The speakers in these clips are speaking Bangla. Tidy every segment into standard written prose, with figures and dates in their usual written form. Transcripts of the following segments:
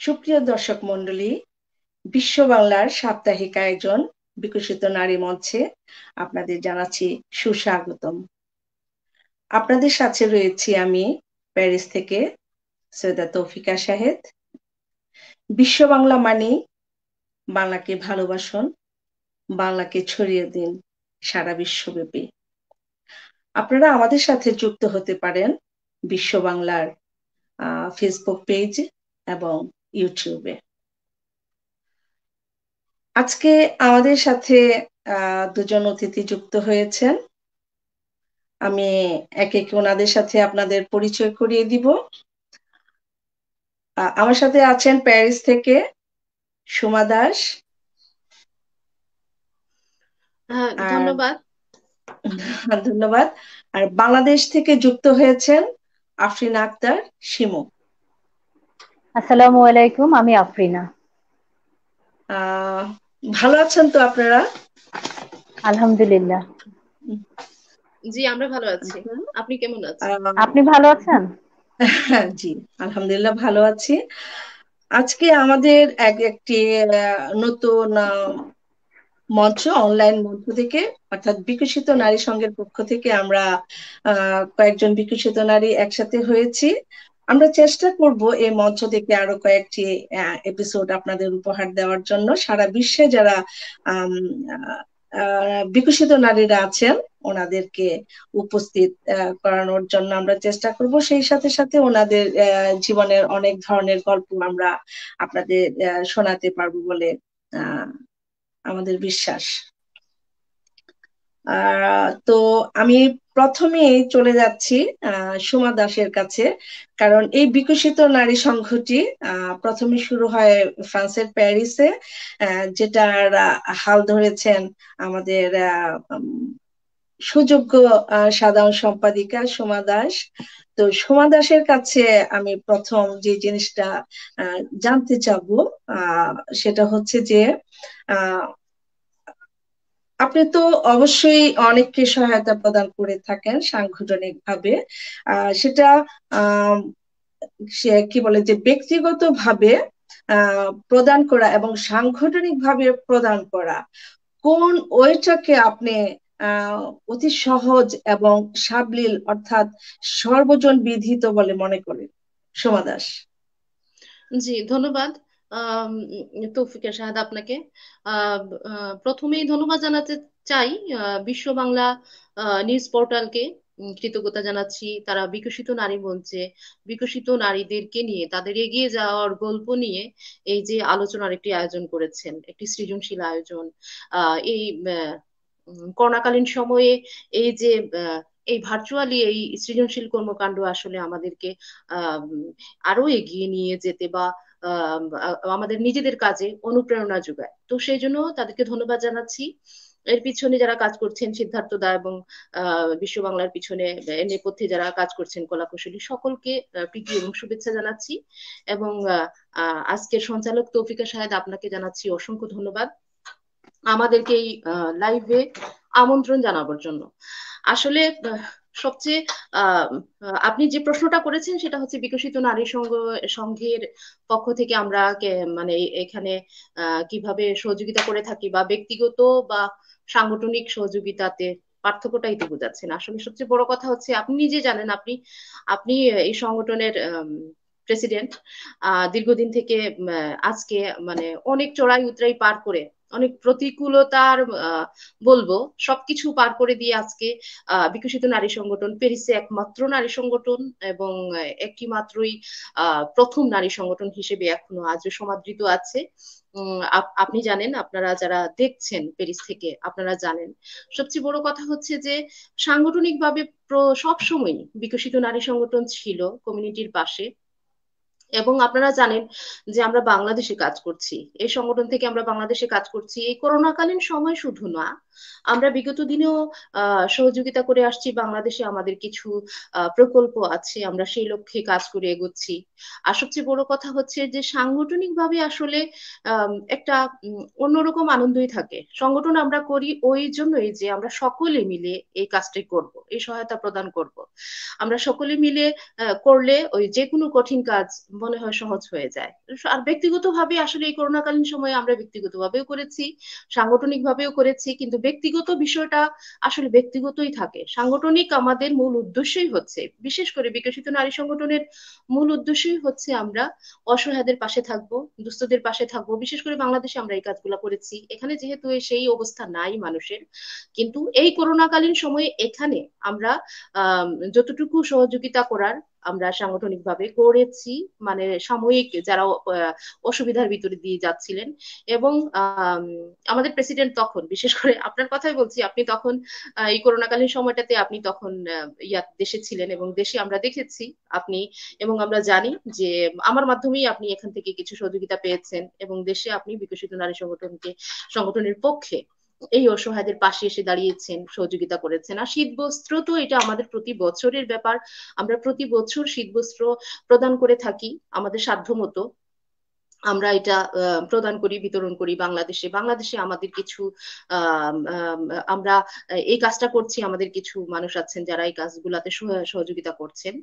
সুপ্রিয় দর্শক মণ্ডলী, বিশ্ব বাংলার সাপ্তাহিক আয়োজন বিকশিত নারী মঞ্চে আপনাদের জানাচ্ছি সুস্বাগতম। আপনাদের সাথে রয়েছি আমি প্যারিস থেকে সৈয়দা তৌফিকা শাহেদ। বিশ্ব বাংলা মানে বাংলাকে ভালোবাসুন, বাংলাকে ছড়িয়ে দিন সারা বিশ্বব্যাপী। আপনারা আমাদের সাথে যুক্ত হতে পারেন বিশ্ব বাংলার ফেসবুক পেজ এবং ইউটিউবে। আজকে আমাদের সাথে দুজন অতিথি যুক্ত হয়েছেন। আমি একে একে ওনাদের সাথে আপনাদের পরিচয় করিয়ে দিব। আমার সাথে আছেন প্যারিস থেকে সুমা দাস। আর ধন্যবাদ। ধন্যবাদ। আর বাংলাদেশ থেকে যুক্ত হয়েছেন আফরিনা আক্তার শিমু। আসসালামু আলাইকুম, আমি আফরিনা। ভালো আছেন তো আপনারা? আলহামদুলিল্লাহ। জি, আমরা ভালো আছি। আপনি কেমন আছেন? আপনি ভালো আছেন? জি, আলহামদুলিল্লাহ ভালো আছি। আজকে আমাদের একটি নতুন মঞ্চ, অনলাইন মঞ্চ থেকে, অর্থাৎ বিকশিত নারী সংঘের পক্ষ থেকে আমরা কয়েকজন বিকশিত নারী একসাথে হয়েছি। আমরা চেষ্টা করব এই মঞ্চ থেকে আরো কয়েকটি এপিসোড আপনাদের উপহার দেওয়ার জন্য। সারা বিশ্বে যারা আম, বিকশিত নারীরা আছেন ওনাদেরকে উপস্থিত করানোর জন্য আমরা চেষ্টা করব। সেই সাথে সাথে ওনাদের জীবনের অনেক ধরনের গল্প আমরা আপনাদের শোনাতে পারবো বলে আমাদের বিশ্বাস। তো আমি প্রথমেই চলে যাচ্ছি সুমা দাসের কাছে, কারণ এই বিকশিত নারী সংঘটি প্রথমে শুরু হয় ফ্রান্সের প্যারিসে, যেটার হাল ধরেছেন আমাদের সুযোগ্য সাধারণ সম্পাদিকা সুমা দাস। তো সুমা দাসের কাছে আমি প্রথম যে জিনিসটা জানতে চাবো সেটা হচ্ছে যে আহ আপনি তো অবশ্যই অনেককে সহায়তা প্রদান করে থাকেন সাংগঠনিক ভাবে। সেটা আহ সে কি বলে যে ব্যক্তিগত ভাবে প্রদান করা এবং সাংগঠনিক ভাবে প্রদান করা, কোন ওয়েটাকে আপনি আহ অতি সহজ এবং সাবলীল অর্থাৎ সর্বজন বিদিত বলে মনে করেন? সোমা দাস। জি, ধন্যবাদ। তৌফিকের শাহাদ আপনাকে। আহ, প্রথমেই ধন্যবাদ জানাতে চাই বিশ্ব বাংলা নিউজ পোর্টালকে। কৃতজ্ঞতা জানাচ্ছি, তারা বিকশিত নারী মঞ্চে বিকশিত নারীদেরকে নিয়ে তাদের এগিয়ে যাওয়ার গল্প নিয়ে এই যে আলোচনার একটি আয়োজন করেছেন, একটি সৃজনশীল আয়োজন। এই করোনাকালীন সময়ে এই যে এই ভার্চুয়ালি এই সৃজনশীল কর্মকাণ্ড আসলে আমাদেরকে আহ আরো এগিয়ে নিয়ে যেতে বা আমাদের নিজেদের কাজে অনুপ্রেরণা যোগায়। তো সেই জন্য তাদেরকে ধন্যবাদ জানাচ্ছি। এর পিছনে যারা কাজ করছেন, সিদ্ধার্থ দা এবং বিশ্ব বাংলার পিছনে এর নেপথ্যে যারা কাজ করছেন, কলাকুশলী সকলকে প্রীতি এবং শুভেচ্ছা জানাচ্ছি। এবং আজকের সঞ্চালক তৌফিকা শাহেদ, আপনাকে জানাচ্ছি অসংখ্য ধন্যবাদ আমাদেরকে এই লাইভে আমন্ত্রণ জানাবার জন্য। আসলে সবচেয়ে আহ, আপনি যে প্রশ্নটা করেছেন সেটা হচ্ছে বিকশিত নারী সংঘের পক্ষ থেকে আমরা মানে এখানে কিভাবে সহযোগিতা করে থাকি বা ব্যক্তিগত বা সাংগঠনিক সহযোগিতাতে পার্থক্যটাই তো বোঝাচ্ছেন। আসলে সবচেয়ে বড় কথা হচ্ছে আপনি নিজে জানেন, আপনি আপনি এই সংগঠনের প্রেসিডেন্ট। দীর্ঘদিন থেকে আজকে মানে অনেক চড়াই উতরাই পার করে, অনেক প্রতিকূলতার বলবো সবকিছু পার করে দিয়ে আজকে বিকশিত নারী সংগঠন প্যারিসে একমাত্র নারী সংগঠন এবং একটি মাত্রই প্রথম নারী সংগঠন হিসেবে এখনো আজও সমাদৃত আছে। আপনি জানেন, আপনারা যারা দেখছেন প্যারিস থেকে আপনারা জানেন। সবচেয়ে বড় কথা হচ্ছে যে সাংগঠনিকভাবে সব সময় বিকশিত নারী সংগঠন ছিল কমিউনিটির পাশে। এবং আপনারা জানেন যে আমরা বাংলাদেশে কাজ করছি, এই সংগঠন থেকে আমরা বাংলাদেশে কাজ করছি এই করোনাকালীন সময় শুধু না, আমরা বিগত দিনেও সহযোগিতা করে আসছি। বাংলাদেশে আমাদের কিছু প্রকল্প আছে, আমরা সেই লক্ষ্যে কাজ করে এগোচ্ছি। আর সবচেয়ে বড় কথা হচ্ছে যে সাংগঠনিকভাবে আসলে একটা অন্যরকম আনন্দই থাকে। সংগঠন আমরা করি ওই জন্যই যে আমরা সকলে মিলে এই কাজটি করব, এই সহায়তা প্রদান করব। আমরা সকলে মিলে করলে ওই যে কোনো কঠিন কাজ মনে হয় সহজ হয়ে যায়। আর ব্যক্তিগতভাবে আসলে এই করোনাকালীন সময়ে আমরা ব্যক্তিগতভাবেও করেছি, সাংগঠনিক ভাবেও করেছি, কিন্তু ব্যক্তিগত বিষয়টা আসলে ব্যক্তিগতই থাকে। সাংগঠনিক আমাদের মূল উদ্দেশ্যই হচ্ছে, বিশেষ করে বিকশিত নারী সংগঠনের মূল উদ্দেশ্যই হচ্ছে আমরা অসহায়দের পাশে থাকবো, দুস্থদের পাশে থাকবো। বিশেষ করে বাংলাদেশে আমরা এই কাজগুলো করেছি। এখানে যেহেতু সেই অবস্থা নাই মানুষের, কিন্তু এই করোনাকালীন সময়ে এখানে আমরা যতটুকু সহযোগিতা করার আমরা সাংগঠনিকভাবে করেছি। মানে সাময়িক যারা অসুবিধার ভিতরে দিয়ে যাচ্ছিলেন, এবং আমাদের প্রেসিডেন্ট তখন, বিশেষ করে আপনার কথাই বলছি, আপনি তখন এই করোনাকালীন সময়টাতে আপনি তখন দেশে ছিলেন, এবং দেশে আমরা দেখেছি আপনি, এবং আমরা জানি যে আমার মাধ্যমেই আপনি এখান থেকে কিছু সহযোগিতা পেয়েছেন, এবং দেশে আপনি বিকশিত নারী সংগঠনের পক্ষে এই অসহায়দের পাশে এসে দাঁড়িয়েছেন, সহযোগিতা করেছেন। আর শীত বস্ত্র তো এটা আমাদের প্রতি বছরের ব্যাপার। আমরা প্রতি বছর শীত বস্ত্র প্রদান করে থাকি আমাদের সাধ্যমতো। আমরা এটা প্রদান করি, বিতরণ করি বাংলাদেশে। বাংলাদেশে আমাদের কিছু আমরা এই কাজটা করছি, আমাদের কিছু মানুষ আছেন যারা এই কাজগুলাতে সহযোগিতা করছেন।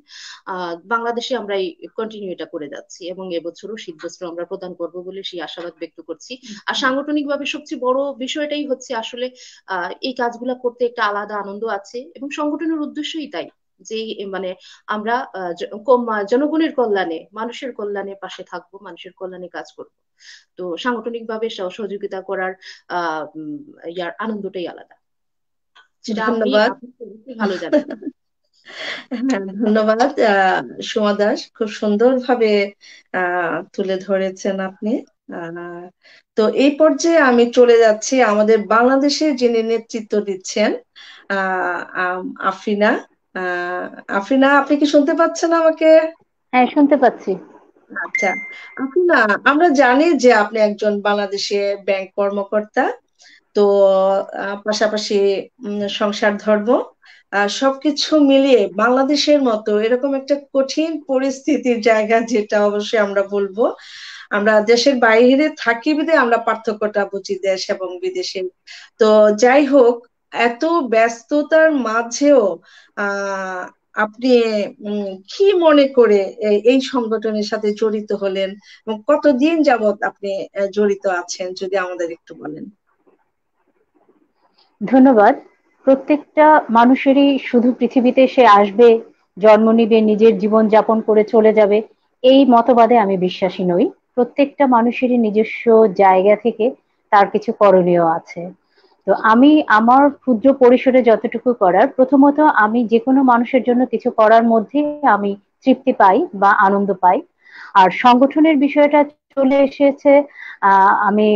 বাংলাদেশে আমরা এই কন্টিনিউ এটা করে যাচ্ছি, এবং এবছরও শীতবস্ত্র আমরা প্রদান করব বলে সেই আশাবাদ ব্যক্ত করছি। আর সাংগঠনিকভাবে সবচেয়ে বড় বিষয়টাই হচ্ছে আসলে এই কাজগুলা করতে একটা আলাদা আনন্দ আছে, এবং সংগঠনের উদ্দেশ্যই তাই যে মানে আমরা জনগণের কল্যাণে, মানুষের কল্যাণে পাশে থাকবো, মানুষের কল্যাণে কাজ করব। তো সাংগঠনিকভাবে সহযোগিতা করার ইয়ার আনন্দটাই আলাদা, সেটা আপনি ধন্যবাদ। ভালো জানেন। হ্যাঁ, ধন্যবাদ সুমা দাস, খুব সুন্দরভাবে তুলে ধরেছেন আপনি। তো এই পর্যায়ে আমি চলে যাচ্ছি আমাদের বাংলাদেশে যিনি নেতৃত্ব দিচ্ছেন, আফরিনা। আফরিনা, আপনি কি শুনতে পাচ্ছেন আমাকে? হ্যাঁ, শুনতে পাচ্ছি। আচ্ছা, আফরিনা, আমরা জানি যে আপনি একজন বাংলাদেশে ব্যাংক কর্মকর্তা। তো পাশাপাশি সংসার ধর্ম সবকিছু মিলিয়ে বাংলাদেশের মতো এরকম একটা কঠিন পরিস্থিতির জায়গা, যেটা অবশ্যই আমরা বলবো, আমরা দেশের বাইরে থাকি বিধায় আমরা পার্থক্যটা বুঝি দেশ এবং বিদেশে। তো যাই হোক, এত ব্যস্ততার মাঝেও আপনি কি মনে করে এই সংগঠনের সাথে জড়িত হলেন, এবং কতদিন যাবত আপনি জড়িত আছেন, যদি আমাদের একটু বলেন। ধন্যবাদ। প্রত্যেকটা মানুষেরই শুধু পৃথিবীতে সে আসবে, জন্ম নিবে, নিজের জীবন যাপন করে চলে যাবে, এই মতবাদে আমি বিশ্বাসী নই। প্রত্যেকটা মানুষেরই নিজস্ব জায়গা থেকে তার কিছু করণীয় আছে। তো আমি আমার ক্ষুদ্র পরিসরে যতটুকু করার, প্রথমত আমি যে কোনো মানুষের জন্য কিছু করার মধ্যে আমি তৃপ্তি পাই বা আনন্দ পাই। আর সংগঠনের বিষয়টা চলে এসেছে, আমি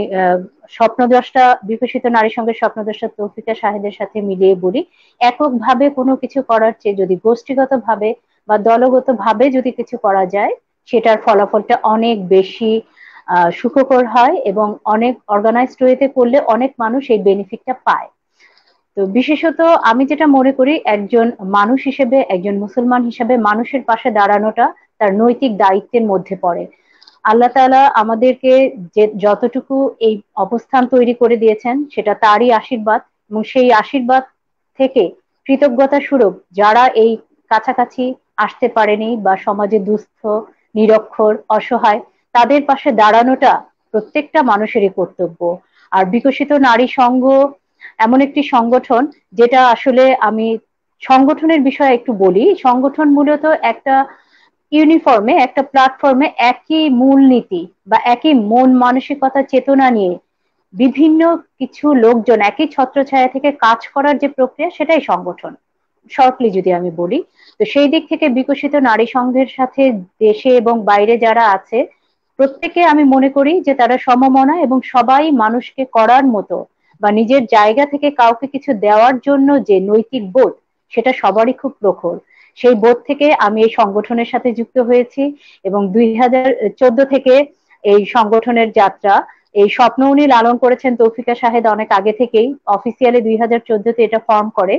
স্বপ্নদ্রষ্টা, বিকশিত নারী সংঘের স্বপ্নদ্রষ্টা তৌফিকা শাহেদের সাথে মিলিয়ে বলি, এককভাবে কোনো কিছু করার চেয়ে যদি গোষ্ঠীগতভাবে বা দলগতভাবে যদি কিছু করা যায়, সেটার ফলাফলটা অনেক বেশি সুখকর হয়, এবং অনেক অর্গানাইজড ওয়েতে করলে অনেক মানুষ এই বেনিফিটটা পায়। তো বিশেষত আমি যেটা মনে করি, একজন মানুষ হিসেবে, একজন মুসলমান হিসেবে মানুষের পাশে দাঁড়ানোটা তার নৈতিক দায়িত্বের মধ্যে পড়ে। আল্লাহ তাআলা আমাদেরকে যে যতটুকু এই অবস্থান তৈরি করে দিয়েছেন, সেটা তারই আশীর্বাদ, এবং সেই আশীর্বাদ থেকে কৃতজ্ঞতা স্বরূপ যারা এই কাছাকাছি আসতে পারেনি বা সমাজে দুস্থ, নিরক্ষর, অসহায়, তাদের পাশে দাঁড়ানোটা প্রত্যেকটা মানুষেরই কর্তব্য। আর বিকশিত নারী সংঘ এমন একটি সংগঠন, যেটা আসলে আমি সংগঠনের বিষয়ে একটু বলি। সংগঠন মূলত একটা ইউনিফর্মে, একটা প্ল্যাটফর্মে একই মূলনীতি বা একই মন মানসিকতা চেতনা নিয়ে বিভিন্ন কিছু লোকজন একই ছত্রছায়া থেকে কাজ করার যে প্রক্রিয়া, সেটাই সংগঠন, শর্টলি যদি আমি বলি। তো সেই দিক থেকে বিকশিত নারী সংঘের সাথে দেশে এবং বাইরে যারা আছে, প্রত্যেকে আমি মনে করি যে তারা সমমনা, এবং সবাই মানুষকে করার মতো বা নিজের জায়গা থেকে কাউকে কিছু দেওয়ার জন্য যে নৈতিক বোধ, সেটা সবারই খুব প্রখর। সেই বোধ থেকে আমি এই সংগঠনের সাথে যুক্ত হয়েছি, এবং 2014 থেকে এই সংগঠনের যাত্রা এই স্বপ্ন উনি লালন করেছেন তৌফিকা শাহেদ অনেক আগে থেকেই, অফিসিয়ালি 2014-তে এটা ফর্ম করে।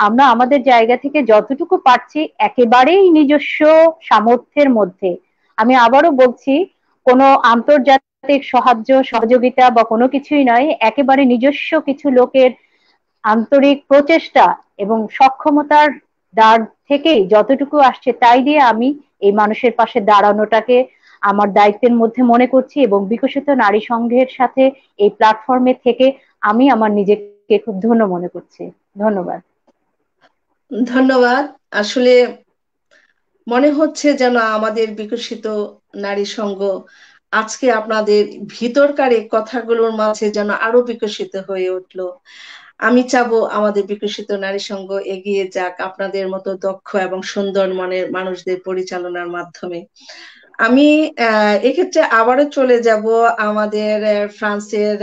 আমরা আমাদের জায়গা থেকে যতটুকু পারছি একেবারেই নিজস্ব সামর্থ্যের মধ্যে, আমি আবারও বলছি, কোনো আন্তর্জাতিক সাহায্য সহযোগিতা বা কোনো কিছুই নয়, একেবারে নিজস্ব কিছু লোকের আন্তরিক প্রচেষ্টা এবং সক্ষমতার দ্বার থেকেই যতটুকু আসছে তাই দিয়ে আমি এই মানুষের পাশে দাঁড়ানোটাকে আমার দায়িত্বের মধ্যে মনে করছি, এবং বিকশিত নারী সংঘের সাথে এই প্ল্যাটফর্মে থেকে আমি আমার নিজেকে খুব ধন্য মনে করছি। ধন্যবাদ। ধন্যবাদ। আসলে মনে হচ্ছে যেন আমাদের বিকশিত নারী সংঘ আজকে আপনাদের ভিতরকার এই কথাগুলোর মাঝে যেন আরো বিকশিত হয়ে উঠলো। আমি চাবো আমাদের বিকশিত নারী সংঘ এগিয়ে যাক আপনাদের মতো দক্ষ এবং সুন্দর মনের মানুষদের পরিচালনার মাধ্যমে। আমি এক্ষেত্রে আবারও চলে যাব আমাদের ফ্রান্সের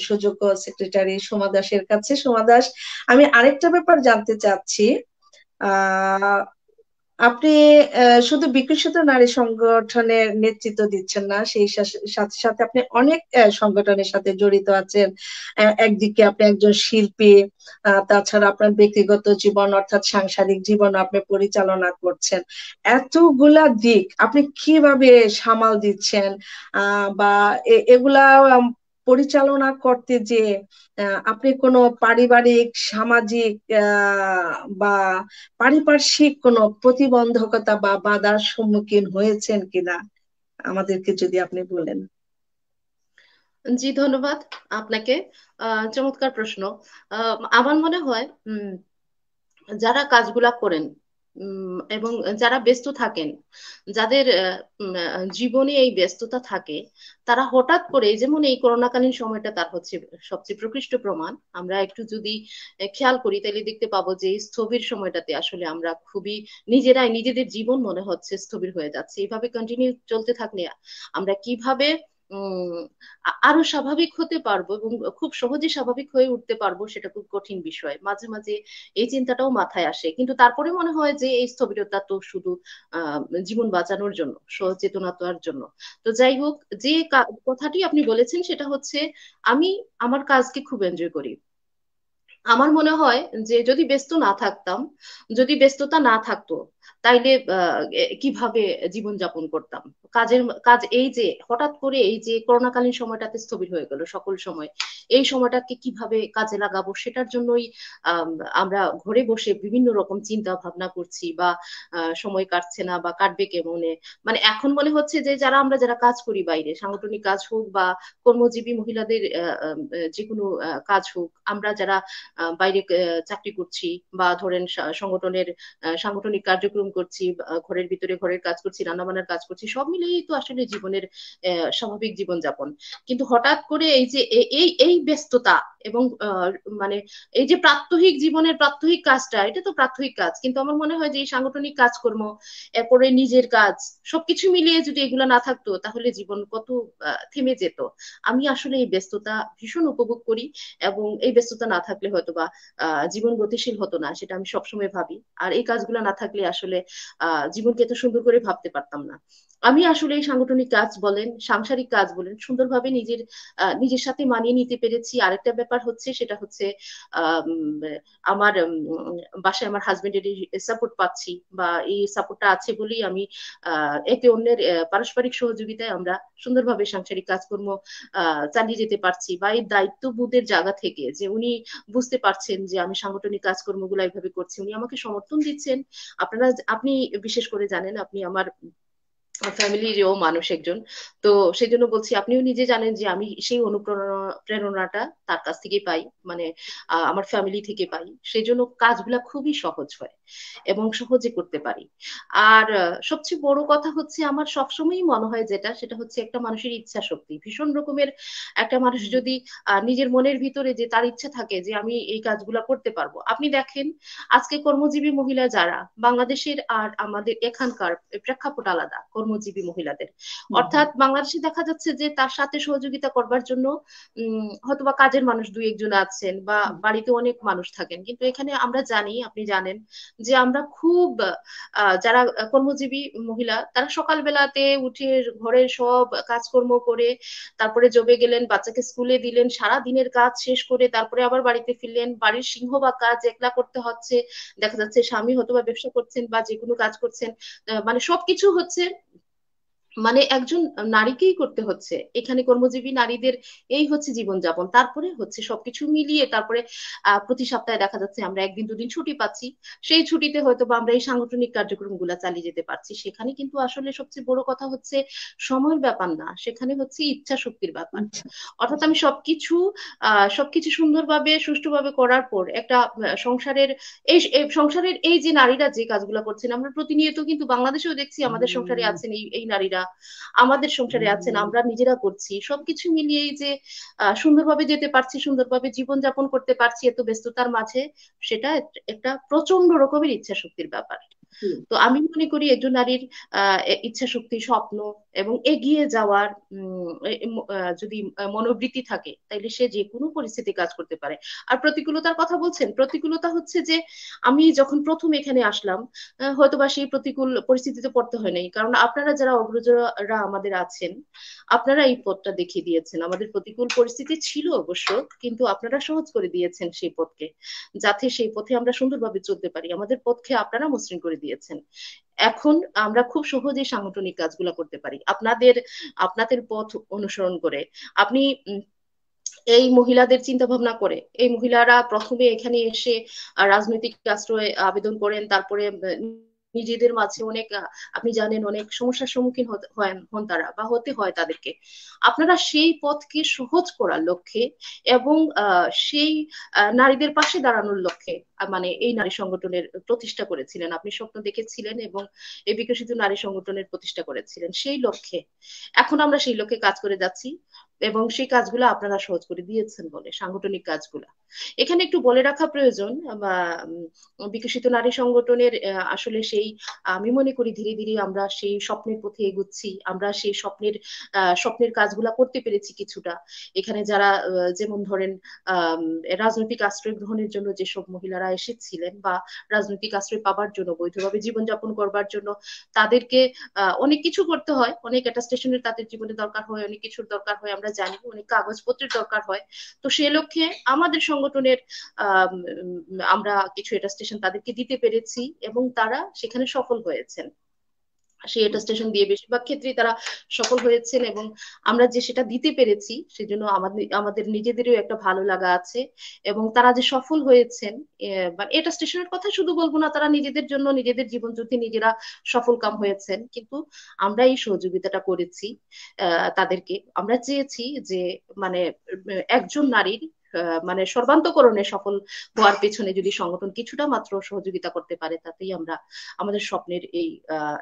সুযোগ্য সেক্রেটারি সোমা দাসের কাছে। সোমা দাস, আমি আরেকটা ব্যাপার জানতে চাচ্ছি। আহ আপনি শুধু বিকশিত নারী সংগঠনের নেতৃত্ব দিচ্ছেন না, সেই সাথে সাথে আপনি অনেক সংগঠনের সাথে জড়িত আছেন। একদিকে আপনি একজন শিল্পী, তাছাড়া আপনার ব্যক্তিগত জীবন অর্থাৎ সাংসারিক জীবন আপনি পরিচালনা করছেন। এতগুলা দিক আপনি কিভাবে সামাল দিচ্ছেন, বা এগুলা পরিচালনা করতে যে আপনি কোনো পারিবারিক সামাজিক বা পারিপার্শ্বিক কোনো প্রতিবন্ধকতা বা বাধার সম্মুখীন হয়েছেন কিনা আমাদেরকে যদি আপনি বলেন। জি, ধন্যবাদ আপনাকে। চমৎকার প্রশ্ন। আমার মনে হয় যারা কাজগুলা করেন এবং যারা ব্যস্ত থাকেন, যাদের জীবনে এই ব্যস্ততা থাকে, তারা হঠাৎ করে, যেমন এই করোনাকালীন সময়টা তার হচ্ছে সবচেয়ে প্রকৃষ্ট প্রমাণ। আমরা একটু যদি খেয়াল করি তাহলে দেখতে পাবো যে এই স্থবির সময়টাতে আসলে আমরা খুবই নিজেরাই নিজেদের জীবন মনে হচ্ছে স্থবির হয়ে যাচ্ছে। এইভাবে কন্টিনিউ চলতে থাকলে আমরা কিভাবে উম আরো স্বাভাবিক হতে পারবো এবং খুব সহজে স্বাভাবিক হয়ে উঠতে পারবো, সেটা খুব কঠিন বিষয়। মাঝে মাঝে এই চিন্তাটাও মাথায় আসে, কিন্তু তারপরে মনে হয় যে এই স্থবিরতা তো শুধু আহ জীবন বাঁচানোর জন্য, সচেতনতার জন্য। তো যাই হোক, যে কথাটি আপনি বলেছেন সেটা হচ্ছে, আমি আমার কাজকে খুব এনজয় করি। আমার মনে হয় যে যদি ব্যস্ত না থাকতাম, যদি ব্যস্ততা না থাকতো, তাইলে কিভাবে জীবন যাপন করতাম। কাজ এই যে হঠাৎ করে এই যে করোনাকালীন সময়টাতে স্থবির হয়ে গেল সকল সময়, এই সময়টাকে কিভাবে কাজে লাগাবো সেটার জন্যই আম, আমরা ঘরে বসে বিভিন্ন রকম চিন্তা ভাবনা করছি, বা সময় কাটছে না বা কাটবে কেমনে। মানে এখন মনে হচ্ছে যে যারা কাজ করি বাইরে, সাংগঠনিক কাজ হোক বা কর্মজীবী মহিলাদের যে কোনো কাজ হোক, আমরা যারা বাইরে চাকরি করছি, বা ধরেন সংগঠনের সাংগঠনিক কার্যক্রম করছি, ঘরের ভিতরে ঘরের কাজ করছি, রান্নাবান্নার কাজ করছি, সব মিলিয়েই তো আসলে জীবনের স্বাভাবিক জীবনযাপন। কিন্তু হঠাৎ করে এই যে এই ব্যস্ততা এবং মানে এই যে প্রাত্যহিক জীবনের প্রাত্যহিক কাজটা, এটা তো প্রাত্যহিক কাজ, কিন্তু আমার মনে হয় যে এই সাংগঠনিক কাজকর্ম, এরপরে নিজের কাজ, সবকিছু মিলিয়ে যদি এগুলো না থাকতো তাহলে জীবন কত থেমে যেত। আমি আসলে এই ব্যস্ততা ভীষণ উপভোগ করি, এবং এই ব্যস্ততা না থাকলে হয়তো বা জীবন গতিশীল হতো না, সেটা আমি সবসময় ভাবি। আর এই কাজগুলো না থাকলে আসলে জীবনকে এত সুন্দর করে ভাবতে পারতাম না। আমি আসলে এই সাংগঠনিক কাজ বলেন, সাংসারিক কাজ বলেন, সুন্দরভাবে নিজের সাথে মানিয়ে নিতে পেরেছি। আরেকটা ব্যাপার হচ্ছে, সেটা হচ্ছে আমার বাসায় আমার হাজবেন্ডের সাপোর্ট পাচ্ছি, বা এই সাপোর্টটা আছে বলেই আমি একে অন্যের পারস্পরিক সহযোগিতায় আমরা সুন্দরভাবে সাংসারিক কাজকর্ম চালিয়ে যেতে পারছি। বা এই দায়িত্ববোধের জায়গা থেকে যে উনি বুঝতে পারছেন যে আমি সাংগঠনিক কাজকর্মগুলো এইভাবে করছি, উনি আমাকে সমর্থন দিচ্ছেন। আপনি বিশেষ করে জানেন, আপনি আমার ফ্যামিলিরও মানুষ একজন। তো সেই জন্য বলছি, আপনিও নিজে জানেন যে আমি সেই প্রেরণাটা তার কাছ থেকেই পাই, মানে আমার ফ্যামিলি থেকে পাই। সেই জন্য কাজগুলা খুবই সহজ হয় এবং সহজে করতে পারি। আর সবচেয়ে বড় কথা হচ্ছে, আমার সবসময়ই মনে হয় যেটা, সেটা হচ্ছে একটা মানুষের ইচ্ছা শক্তি ভীষণ রকমের। একটা মানুষ যদি নিজের মনের ভিতরে যে তার ইচ্ছা থাকে যে আমি এই কাজগুলা করতে পারবো। আপনি দেখেন, আজকে কর্মজীবী মহিলা যারা বাংলাদেশের আর আমাদের এখানকার প্রেক্ষাপট আলাদা, কর্মজীবী মহিলাদের। অর্থাৎ বাংলাদেশে দেখা যাচ্ছে যে তার সাথে সহযোগিতা করবার জন্য হয়তোবা কাজের মানুষ দুই একজন আছেন বা বাড়িতে অনেক মানুষ থাকেন, কিন্তু এখানে আমরা জানি, আপনি জানেন যে আমরা খুব যারা কর্মজীবী মহিলা তারা সকালবেলাতে উঠে ঘরের সব কাজকর্ম করে তারপরে জবে গেলেন, বাচ্চাকে স্কুলে দিলেন, সারা দিনের কাজ শেষ করে তারপরে আবার বাড়িতে ফিরলেন, বাড়ির সিংহভাগ কাজ একলা করতে হচ্ছে। দেখা যাচ্ছে স্বামী হয়তোবা ব্যবসা করছেন বা যে কোনো কাজ করছেন, মানে সবকিছু হচ্ছে মানে একজন নারীকেই করতে হচ্ছে। এখানে কর্মজীবী নারীদের এই হচ্ছে জীবনযাপন। তারপরে হচ্ছে সবকিছু মিলিয়ে তারপরে প্রতি সপ্তাহে দেখা যাচ্ছে আমরা একদিন দুদিন ছুটি পাচ্ছি, সেই ছুটিতে হয়তো বা আমরা এই সাংগঠনিক কার্যক্রমগুলো চালিয়ে যেতে পারছি। সেখানে কিন্তু আসলে সবচেয়ে বড় কথা হচ্ছে সময়ের ব্যাপার না, সেখানে হচ্ছে ইচ্ছা শক্তির ব্যাপার। আচ্ছা। অর্থাৎ আমি সবকিছু সুন্দরভাবে সুষ্ঠুভাবে করার পর একটা সংসারের এই সংসারের এই যে নারীরা যে কাজগুলো করছেন, আমরা প্রতিনিয়ত কিন্তু বাংলাদেশেও দেখছি আমাদের সংসারে আছেন এই নারীরা, আমাদের সংসারে আছেন, আমরা নিজেরা করছি, সবকিছু মিলিয়েই যে সুন্দরভাবে যেতে পারছি, সুন্দরভাবে জীবনযাপন করতে পারছি এত ব্যস্ততার মাঝে, সেটা একটা প্রচন্ড রকমের ইচ্ছা শক্তির ব্যাপার। তো আমি মনে করি একজন নারীর ইচ্ছা শক্তি, স্বপ্ন এবং এগিয়ে যাওয়ার যদি মনোবৃত্তি থাকে, তাইলে সে যে কোনো পরিস্থিতি কাজ করতে পারে। আর প্রতিকূলতার কথা বলছেন, প্রতিকূলতা হচ্ছে যে আমি যখন প্রথম এখানে আসলাম হয়তোবা সেই প্রতিকূল পরিস্থিতিতে পড়তে হয় নাই, কারণ আপনারা যারা অগ্রজরা আমাদের আছেন, আপনারা এই পথটা দেখিয়ে দিয়েছেন। আমাদের প্রতিকূল পরিস্থিতি ছিল অবশ্য, কিন্তু আপনারা সহজ করে দিয়েছেন সেই পথকে, যাতে সেই পথে আমরা সুন্দরভাবে চলতে পারি। আমাদের পথকে আপনারা মসৃণ করে দিয়েছেন। এখন আমরা খুব সহজেই সাংগঠনিক কাজগুলো করতে পারি আপনাদের আপনাদের পথ অনুসরণ করে। আপনি এই মহিলাদের চিন্তা ভাবনা করে, এই মহিলারা প্রথমে এখানে এসে রাজনৈতিক আশ্রয় আবেদন করেন, তারপরে নিজেদের মাঝে অনেক আপনি জানেন অনেক সমস্যার সম্মুখীন হন তারা বা হতে হয় তাদেরকে। আপনারা সেই পথকে সহজ করার লক্ষ্যে এবং সেই নারীদের পাশে দাঁড়ানোর লক্ষ্যে মানে এই নারী সংগঠনের প্রতিষ্ঠা করেছিলেন, আপনি স্বপ্ন দেখেছিলেন এবং এই বিকশিত নারী সংগঠনের প্রতিষ্ঠা করেছিলেন সেই লক্ষ্যে। এখন আমরা সেই লক্ষ্যে কাজ করে যাচ্ছি এবং সেই কাজগুলো আপনারা সহজ করে দিয়েছেন বলে, সাংগঠনিক কাজগুলো। এখানে একটু বলে রাখা প্রয়োজন বা বিকশিত নারী সংগঠনের আসলে সেই আমি মনে করি ধীরে ধীরে আমরা সেই স্বপ্নের পথে এগুচ্ছি, আমরা সেই স্বপ্নের কাজগুলা করতে পেরেছি কিছুটা। এখানে যারা যেমন ধরেন রাজনৈতিক আশ্রয় গ্রহণের জন্য যেসব মহিলারা এসেছিলেন বা রাজনৈতিক আশ্রয় পাবার জন্য, বৈধভাবে জীবনযাপন করবার জন্য তাদেরকে অনেক কিছু করতে হয়, অনেক অ্যাটাস্টেশনের তাদের জীবনে দরকার হয়, অনেক কিছুর দরকার হয়, আমরা জানি অনেক কাগজপত্রের দরকার হয়। তো সে লক্ষ্যে আমাদের সংগঠনের আমরা কিছু অ্যাটাস্টেশন তাদেরকে দিতে পেরেছি এবং তারা সেখানে সফল হয়েছেন। সেই অ্যাটাস্টেশন দিয়ে বেশিরভাগ ক্ষেত্রেই তারা সফল হয়েছেন এবং আমরা যে সেটা দিতে পেরেছি সেজন্য আমাদের নিজেদেরও একটা ভালো লাগা আছে। এবং তারা যে সফল হয়েছেন অ্যাটাস্টেশনের কথা শুধু বলবো না, তারা নিজেদের জন্য নিজেদের জীবন যুদ্ধে নিজেরা সফল কাম হয়েছেন, কিন্তু আমরা এই সহযোগিতাটা করেছি। তাদেরকে আমরা চেয়েছি যে মানে একজন নারীর মানে সর্বান্তকরণে সফল হওয়ার পেছনে যদি সংগঠন কিছুটা মাত্র সহযোগিতা করতে পারে, তাতেই আমরা আমাদের স্বপ্নের এই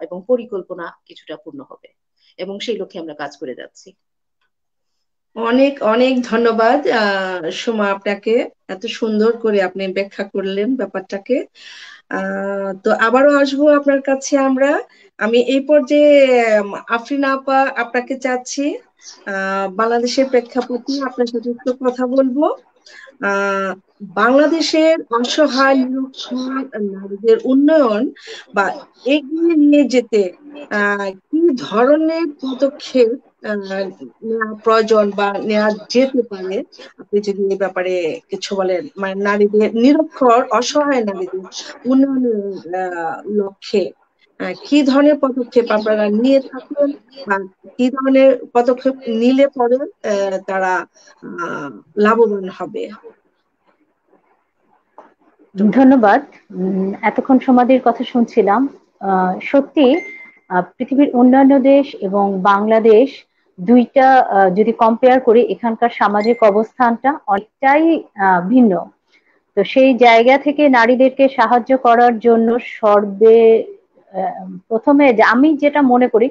এবং পরিকল্পনা কিছুটা পূর্ণ হবে এবং সেই লক্ষ্যে আমরা কাজ করে যাচ্ছি। অনেক অনেক ধন্যবাদ সুমা, আপনাকে এত সুন্দর করে আপনি ব্যাখ্যা করলেন ব্যাপারটাকে। তো আবারও আসবো আপনার কাছে আমি এই পর্যায়ে আফরিনা আপা আপনাকে চাচ্ছি বাংলাদেশের প্রেক্ষাপটে আপনার সাথে একটু কথা বলবো। বাংলাদেশের অসহায় নিরক্ষর নারীদের উন্নয়ন বা এগিয়ে নিয়ে যেতে কি ধরনের পদক্ষেপ নেওয়া প্রয়োজন বা নেওয়া যেতে পারে, আপনি যদি এই ব্যাপারে কিছু বলেন। মানে নারীদের নিরক্ষর অসহায় নারীদের উন্নয়নের লক্ষ্যে কি ধরনের পদক্ষেপ আপনারা নিয়ে থাকেন বা কি ধরনের পদক্ষেপ নিলে পরে তারা লাভবান হবে? ধন্যবাদ। এতক্ষণ সমাধির কথা শুনছিলাম। সত্যি পৃথিবীর অন্যান্য দেশ এবং বাংলাদেশ দুইটা যদি কম্পেয়ার করি, এখানকার সামাজিক অবস্থানটা অনেকটাই ভিন্ন। তো সেই জায়গা থেকে নারীদেরকে সাহায্য করার জন্য প্রথমে আমি যেটা মনে করি,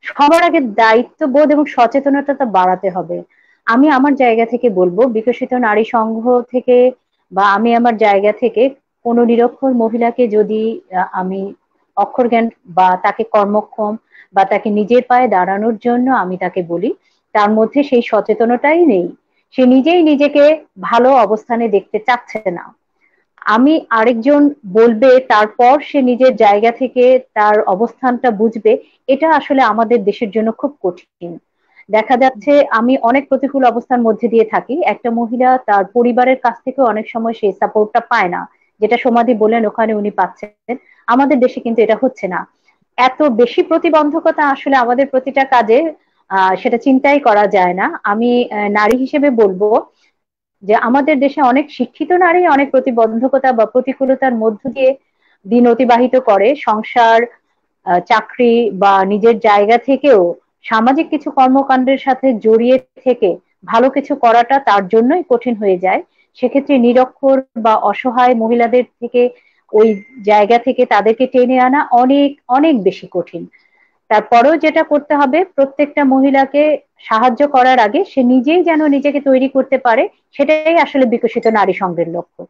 সবার আগে দায়িত্ববোধ এবং সচেতনতা বাড়াতে হবে। আমি আমার জায়গা থেকে বলবো, বিকশিত নারী সংঘ থেকে বা আমি আমার জায়গা থেকে কোনো নিরক্ষর মহিলাকে যদি আমি অক্ষর জ্ঞান বা তাকে কর্মক্ষম বা তাকে নিজের পায়ে দাঁড়ানোর জন্য আমি তাকে বলি, তার মধ্যে সেই সচেতনতাই নেই। সে নিজেই নিজেকে ভালো অবস্থানে দেখতে চাচ্ছে না। আমি আরেকজন বলবে তারপর সে নিজের জায়গা থেকে তার অবস্থানটা বুঝবে, এটা আসলে আমাদের দেশের জন্য খুব কঠিন। দেখা যাচ্ছে আমি অনেক প্রতিকূল অবস্থার মধ্যে দিয়ে থাকি, একটা মহিলা তার পরিবারের কাছ থেকে অনেক সময় সেই সাপোর্টটা পায় না, যেটা সমাধি বলেন ওখানে উনি পাচ্ছেন। আমাদের দেশে কিন্তু এটা হচ্ছে না। এত বেশি প্রতিবন্ধকতা আসলে আমাদের প্রতিটা কাজে, সেটা চিন্তাই করা যায় না। আমি নারী হিসেবে বলবো যে আমাদের দেশে অনেক শিক্ষিত নারী অনেক প্রতিবন্ধকতা বা প্রতিকূলতার মধ্য দিয়ে দিন অতিবাহিত করে, সংসার, চাকরি বা নিজের জায়গা থেকেও সামাজিক কিছু কর্মকাণ্ডের সাথে জড়িয়ে থেকে ভালো কিছু করাটা তার জন্যই কঠিন হয়ে যায়। সেক্ষেত্রে নিরক্ষর বা অসহায় মহিলাদের থেকে ওই জায়গা থেকে তাদেরকে টেনে আনা অনেক অনেক বেশি কঠিন। তারপরেও যেটা করতে হবে, প্রত্যেকটা মহিলাকে সাহায্য করার আগে সে নিজেই যেন নিজেকে তৈরি করতে পারে, সেটাই আসলে বিকশিত নারী সংঘের লক্ষ্য।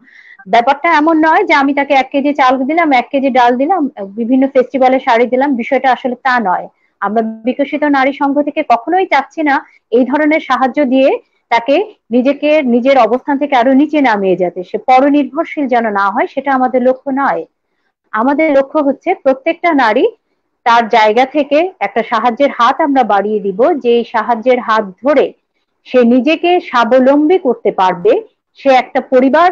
ব্যাপারটা এমন নয় যে আমি তাকে 1 কেজি চাল দিলাম, 1 কেজি ডাল দিলাম, বিভিন্ন ফেস্টিভ্যালে শাড়ি দিলাম, বিষয়টা আসলে তা নয়। আমরা বিকশিত নারী সংঘ থেকে কখনোই চাচ্ছি না এই ধরনের সাহায্য দিয়ে তাকে নিজেকে নিজের অবস্থান থেকে আরো নিচে নামিয়ে যেতে, সে পরনির্ভরশীল যেন না হয়, সেটা আমাদের লক্ষ্য নয়। আমাদের লক্ষ্য হচ্ছে প্রত্যেকটা নারী তার জায়গা থেকে একটা সাহায্যের হাত আমরা বাড়িয়ে দিব, যে সাহায্যের হাত ধরে সে নিজেকে স্বাবলম্বী করতে পারবে, সে একটা পরিবার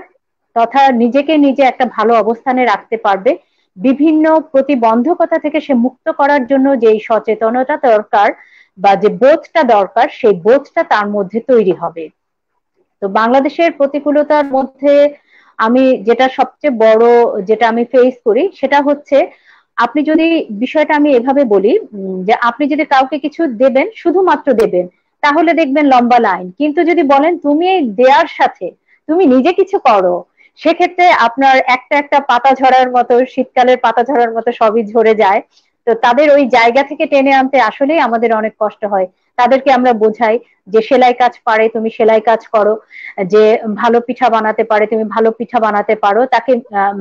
তথা নিজেকে নিজে একটা ভালো অবস্থানে রাখতে পারবে। বিভিন্ন প্রতিবন্ধকতা থেকে সে মুক্ত করার জন্য যে সচেতনতা দরকার বা যে বোধটা দরকার, সেই বোধটা তার মধ্যে তৈরি হবে। তো বাংলাদেশের প্রতিকূলতার মধ্যে আমি যেটা সবচেয়ে বড় যেটা আমি ফেস করি সেটা হচ্ছে, আপনি যদি বিষয়টা আমি এভাবে বলি, যে আপনি যদি কাউকে কিছু দেবেন, শুধুমাত্র দেবেন, তাহলে দেখবেন লম্বা লাইন। কিন্তু যদি বলেন তুমি এই দেয়ার সাথে তুমি নিজে কিছু করো, সেক্ষেত্রে আপনার একটা একটা পাতা ঝরার মতো, শীতকালের পাতা ঝরার মতো সবই ঝরে যায়। তো তাদের ওই জায়গা থেকে টেনে আনতে আসলেই আমাদের অনেক কষ্ট হয়। তাদেরকে আমরা বোঝাই যে সেলাই কাজ পারে তুমি সেলাই কাজ করো, যে ভালো পিঠা বানাতে পারে তুমি ভালো পিঠা বানাতে পারো, তাকে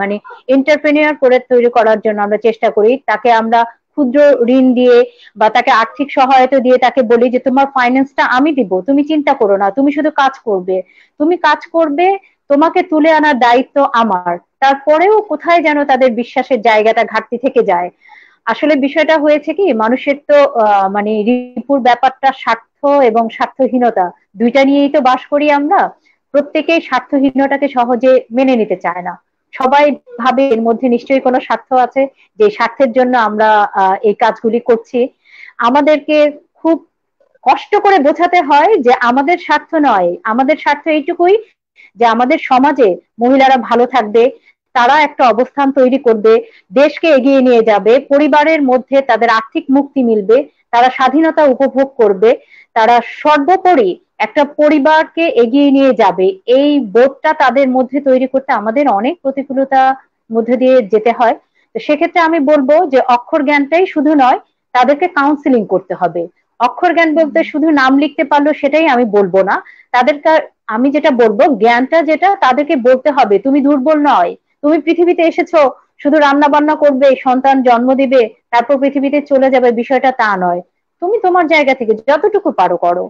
মানে এন্টারপ্রেনিউর করে তৈরি করার জন্য আমরা চেষ্টা করি। তাকে আমরা ক্ষুদ্র ঋণ দিয়ে বা তাকে আর্থিক সহায়তা দিয়ে তাকে বলি যে তোমার ফাইন্যান্সটা আমি দিব, তুমি চিন্তা করো না, তুমি শুধু কাজ করবে, তুমি কাজ করবে, তোমাকে তুলে আনার দায়িত্ব আমার। তারপরেও কোথায় যেন তাদের বিশ্বাসের জায়গাটা ঘাটতি থেকে যায়। আসলে বিষয়টা হয়েছে কি, মানুষের তো মানে রিপুর ব্যাপারটা স্বার্থ এবং স্বার্থহীনতা দুইটা নিয়েই তো বাস করি আমরা। প্রত্যেকেই স্বার্থহীনতাকে সহজে মেনে নিতে চায় না। সবাই ভাবে এর মধ্যে নিশ্চয়ই কোনো স্বার্থ আছে, যে স্বার্থের জন্য আমরা এই কাজগুলি করছি। আমাদেরকে খুব কষ্ট করে বোঝাতে হয় যে আমাদের স্বার্থ নয়, আমাদের স্বার্থ এইটুকুই যে আমাদের সমাজে মহিলারা ভালো থাকবে, তারা একটা অবস্থান তৈরি করবে, দেশকে এগিয়ে নিয়ে যাবে, পরিবারের মধ্যে তাদের আর্থিক মুক্তি মিলবে, তারা স্বাধীনতা উপভোগ করবে, তারা সর্বোপরি একটা পরিবারকে এগিয়ে নিয়ে যাবে। এই বোধটা তাদের মধ্যে তৈরি করতে আমাদের অনেক প্রতিকূলতা মধ্যে দিয়ে যেতে হয়। তো সেক্ষেত্রে আমি বলবো যে অক্ষর জ্ঞানটাই শুধু নয়, তাদেরকে কাউন্সিলিং করতে হবে। অক্ষর জ্ঞান বলতে শুধু নাম লিখতে পারলো সেটাই আমি বলবো না। তাদেরকে আমি যেটা বলবো, জ্ঞানটা যেটা তাদেরকে বলতে হবে তুমি দুর্বল নয়, তুমি পৃথিবীতে এসেছো শুধু রান্না বান্না করবে, সন্তান জন্ম দিবে, তারপর পৃথিবীতে চলে যাবে, বিষয়টা তা নয়। তুমি তোমার জায়গা থেকে যতটুকু পারো করো,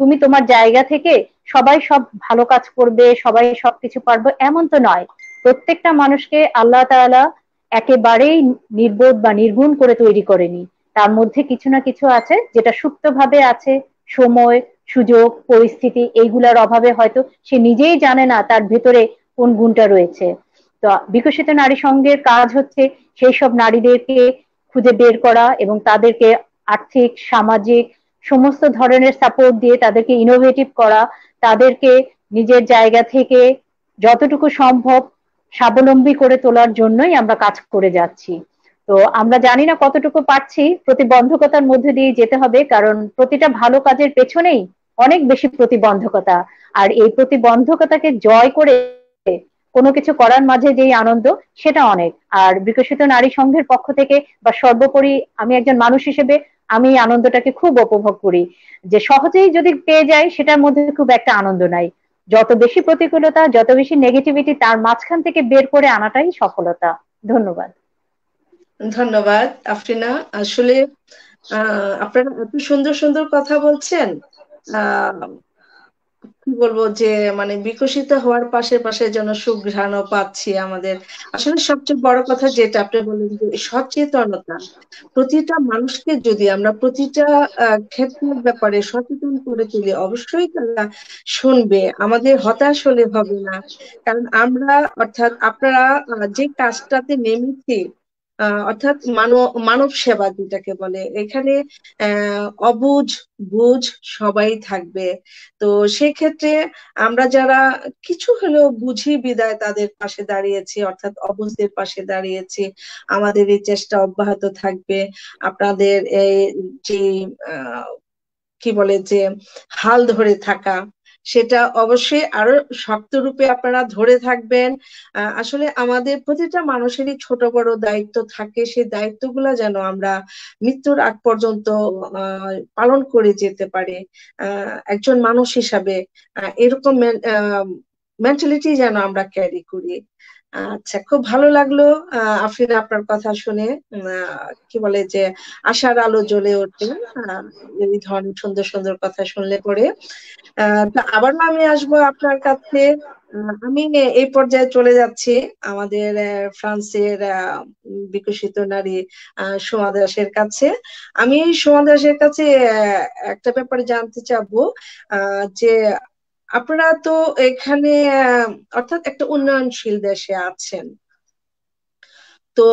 তুমি তোমার জায়গা থেকে সবাই সব ভালো কাজ করবে, সবাই সবকিছু পারবে এমন তো নয়। প্রত্যেকটা মানুষকে আল্লাহ তাআলা একেবারেই নির্বোধ বা নির্গুণ করে তৈরি করেনি। তার মধ্যে কিছু না কিছু আছে যেটা সুপ্তভাবে আছে, সময়, সুযোগ, পরিস্থিতি এইগুলার অভাবে হয়তো সে নিজেই জানে না তার ভেতরে কোন গুণটা রয়েছে। তো বিকশিত নারী সংঘের কাজ হচ্ছে সেই সব নারীদেরকে খুঁজে বের করা এবং তাদেরকে আর্থিক, সামাজিক সমস্ত ধরনের সাপোর্ট দিয়ে তাদেরকে ইনোভেটিভ করা, তাদেরকে নিজের জায়গা থেকে যতটুকু সম্ভব স্বাবলম্বী করে তোলার জন্যই আমরা কাজ করে যাচ্ছি। তো আমরা জানি না কতটুকু পারছি, প্রতিবন্ধকতার মধ্যে দিয়ে যেতে হবে, কারণ প্রতিটা ভালো কাজের পেছনেই অনেক বেশি প্রতিবন্ধকতা। আর এই প্রতিবন্ধকতাকে জয় করে কোনো কিছু করার মাঝে যেই আনন্দ, সেটা অনেক। আর বিকশিত নারী সংঘের পক্ষ থেকে বা সর্বোপরি আমি একজন মানুষ হিসেবে আমি এই আনন্দটাকে খুব উপভোগ করি, যে সহজেই যদি পেয়ে যাই সেটার মধ্যে খুব একটা আনন্দ নাই। যত বেশি প্রতিকূলতা, যত বেশি নেগেটিভিটি, তার মাঝখান থেকে বের করে আনাটাই সফলতা। ধন্যবাদ। ধন্যবাদ আফরিনা। আসলে আপনারা এত সুন্দর সুন্দর কথা বলছেন। আহ কি বলবো যে মানে বিকশিত হওয়ার পাশে পাশে যেন সুঘ্রাণও পাচ্ছি আমাদের। আসলে সবচেয়ে বড় কথা যেটা আপনি বললেন যে সচেতনতা, প্রতিটা মানুষকে যদি আমরা প্রতিটা ক্ষেত্রের ব্যাপারে সচেতন করে তুলি, অবশ্যই তারা শুনবে, আমাদের হতাশ হলে হবে না। কারণ আমরা, অর্থাৎ আপনারা যে কাজটাতে নেমেছি, অর্থাৎ মানব সেবা যেটাকে বলে, এখানে অবুঝ বুঝ সবাই থাকবে। তো সেক্ষেত্রে আমরা যারা কিছু হলেও বুঝি বিদায় তাদের পাশে দাঁড়িয়েছি, অর্থাৎ অবুঝদের পাশে দাঁড়িয়েছি, আমাদের এই চেষ্টা অব্যাহত থাকবে। আপনাদের এই যে আহ, কি বলে যে হাল ধরে থাকা, সেটা অবশ্যই আরো শক্ত রূপে আপনারা ধরে থাকবেন। আসলে আমাদের প্রতিটা মানুষেরই ছোট বড় দায়িত্ব থাকে, সেই দায়িত্বগুলো যেন আমরা মৃত্যুর আগ পর্যন্ত পালন করে যেতে পারি। একজন মানুষ হিসাবে এরকম মেন্টালিটি যেন আমরা ক্যারি করি। আচ্ছা, খুব ভালো লাগলো আফরিন আপনার কথা শুনে। কি বলে যে আশার আলো জ্বলে ওঠে এই ধরনের সুন্দর সুন্দর কথা শুনলে পরে। তা আবারও আমি আসবো আপনার কাছে। আমি এই পর্যায়ে চলে যাচ্ছি আমাদের ফ্রান্সের বিকশিত নারী সোমা দাসের কাছে। আমি সোমা দাসের কাছে একটা ব্যাপারে জানতে চাবো, যে আপনারা তো এখানে অর্থাৎ একটা উন্নয়নশীল দেশে আছেন, তো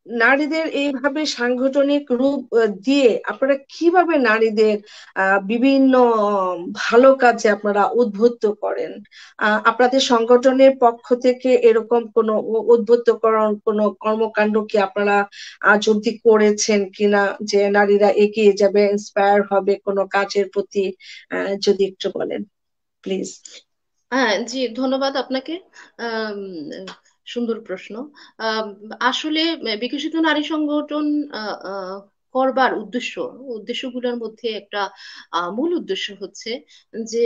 নারীদের এইভাবে সাংগঠনিক রূপ দিয়ে আপনারা কিভাবে নারীদের বিভিন্ন ভালো কাজে আপনারা উদ্বুদ্ধ করেন? আপনাদের সংগঠনের পক্ষ থেকে এরকম কোনো উদ্বুদ্ধকরণ কোনো কর্মকাণ্ড কি আপনারা আজ অব্দি করেছেন কিনা, যে নারীরা এগিয়ে যাবে, ইন্সপায়ার হবে কোনো কাজের প্রতি? যদি একটু বলেন প্লিজ। হ্যাঁ, জি, ধন্যবাদ আপনাকে। আম, সুন্দর প্রশ্ন। আম, আসলে বিকশিত নারী সংগঠন আহ, আহ, করবার উদ্দেশ্যগুলোর মধ্যে একটা মূল উদ্দেশ্য হচ্ছে যে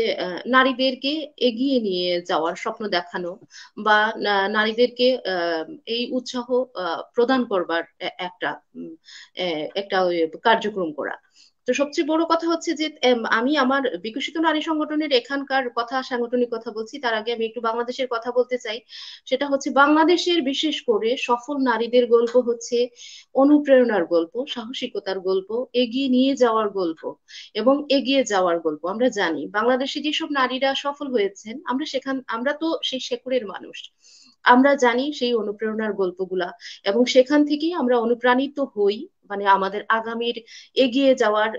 নারীদেরকে এগিয়ে নিয়ে যাওয়ার স্বপ্ন দেখানো, বা নারীদেরকে এই উৎসাহ প্রদান করবার একটা ওই কার্যক্রম করা। তো সবচেয়ে বড় কথা হচ্ছে যে আমি আমার বিকশিত নারী সংগঠনের এখানকার কথা, সাংগঠনিক কথা বলছি, তার আগে আমি একটু বাংলাদেশের কথা বলতে চাই। সেটা হচ্ছে বাংলাদেশের বিশেষ করে সফল নারীদের গল্প হচ্ছে অনুপ্রেরণার গল্প, সাহসিকতার গল্প, এগিয়ে নিয়ে যাওয়ার গল্প এবং এগিয়ে যাওয়ার গল্প। আমরা জানি বাংলাদেশে যেসব নারীরা সফল হয়েছেন, আমরা তো সেই শেকড়ের মানুষ, আমরা জানি সেই অনুপ্রেরণার গল্পগুলা, এবং সেখান থেকেই আমরা অনুপ্রাণিত হই, মানে আমাদের আগামীর এগিয়ে যাওয়ার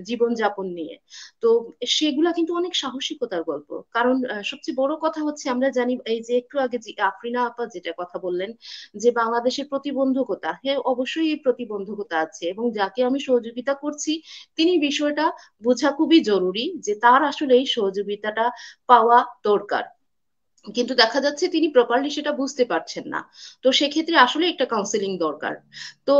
জীবনযাপন নিয়ে। তো সেগুলা কিন্তু অনেক সাহসিকতার গল্প। কারণ সবচেয়ে বড় কথা হচ্ছে আমরা জানি, এই যে একটু আগে যে আফরিনা আপা যেটা কথা বললেন যে বাংলাদেশের প্রতিবন্ধকতা, হ্যাঁ অবশ্যই এই প্রতিবন্ধকতা আছে, এবং যাকে আমি সহযোগিতা করছি তিনি বিষয়টা বোঝা খুবই জরুরি যে তার আসলে এই সহযোগিতাটা পাওয়া দরকার। কিন্তু দেখা যাচ্ছে তিনি প্রপারলি সেটা বুঝতে পারছেন না। তো সেক্ষেত্রে আসলে একটা কাউন্সেলিং দরকার। তো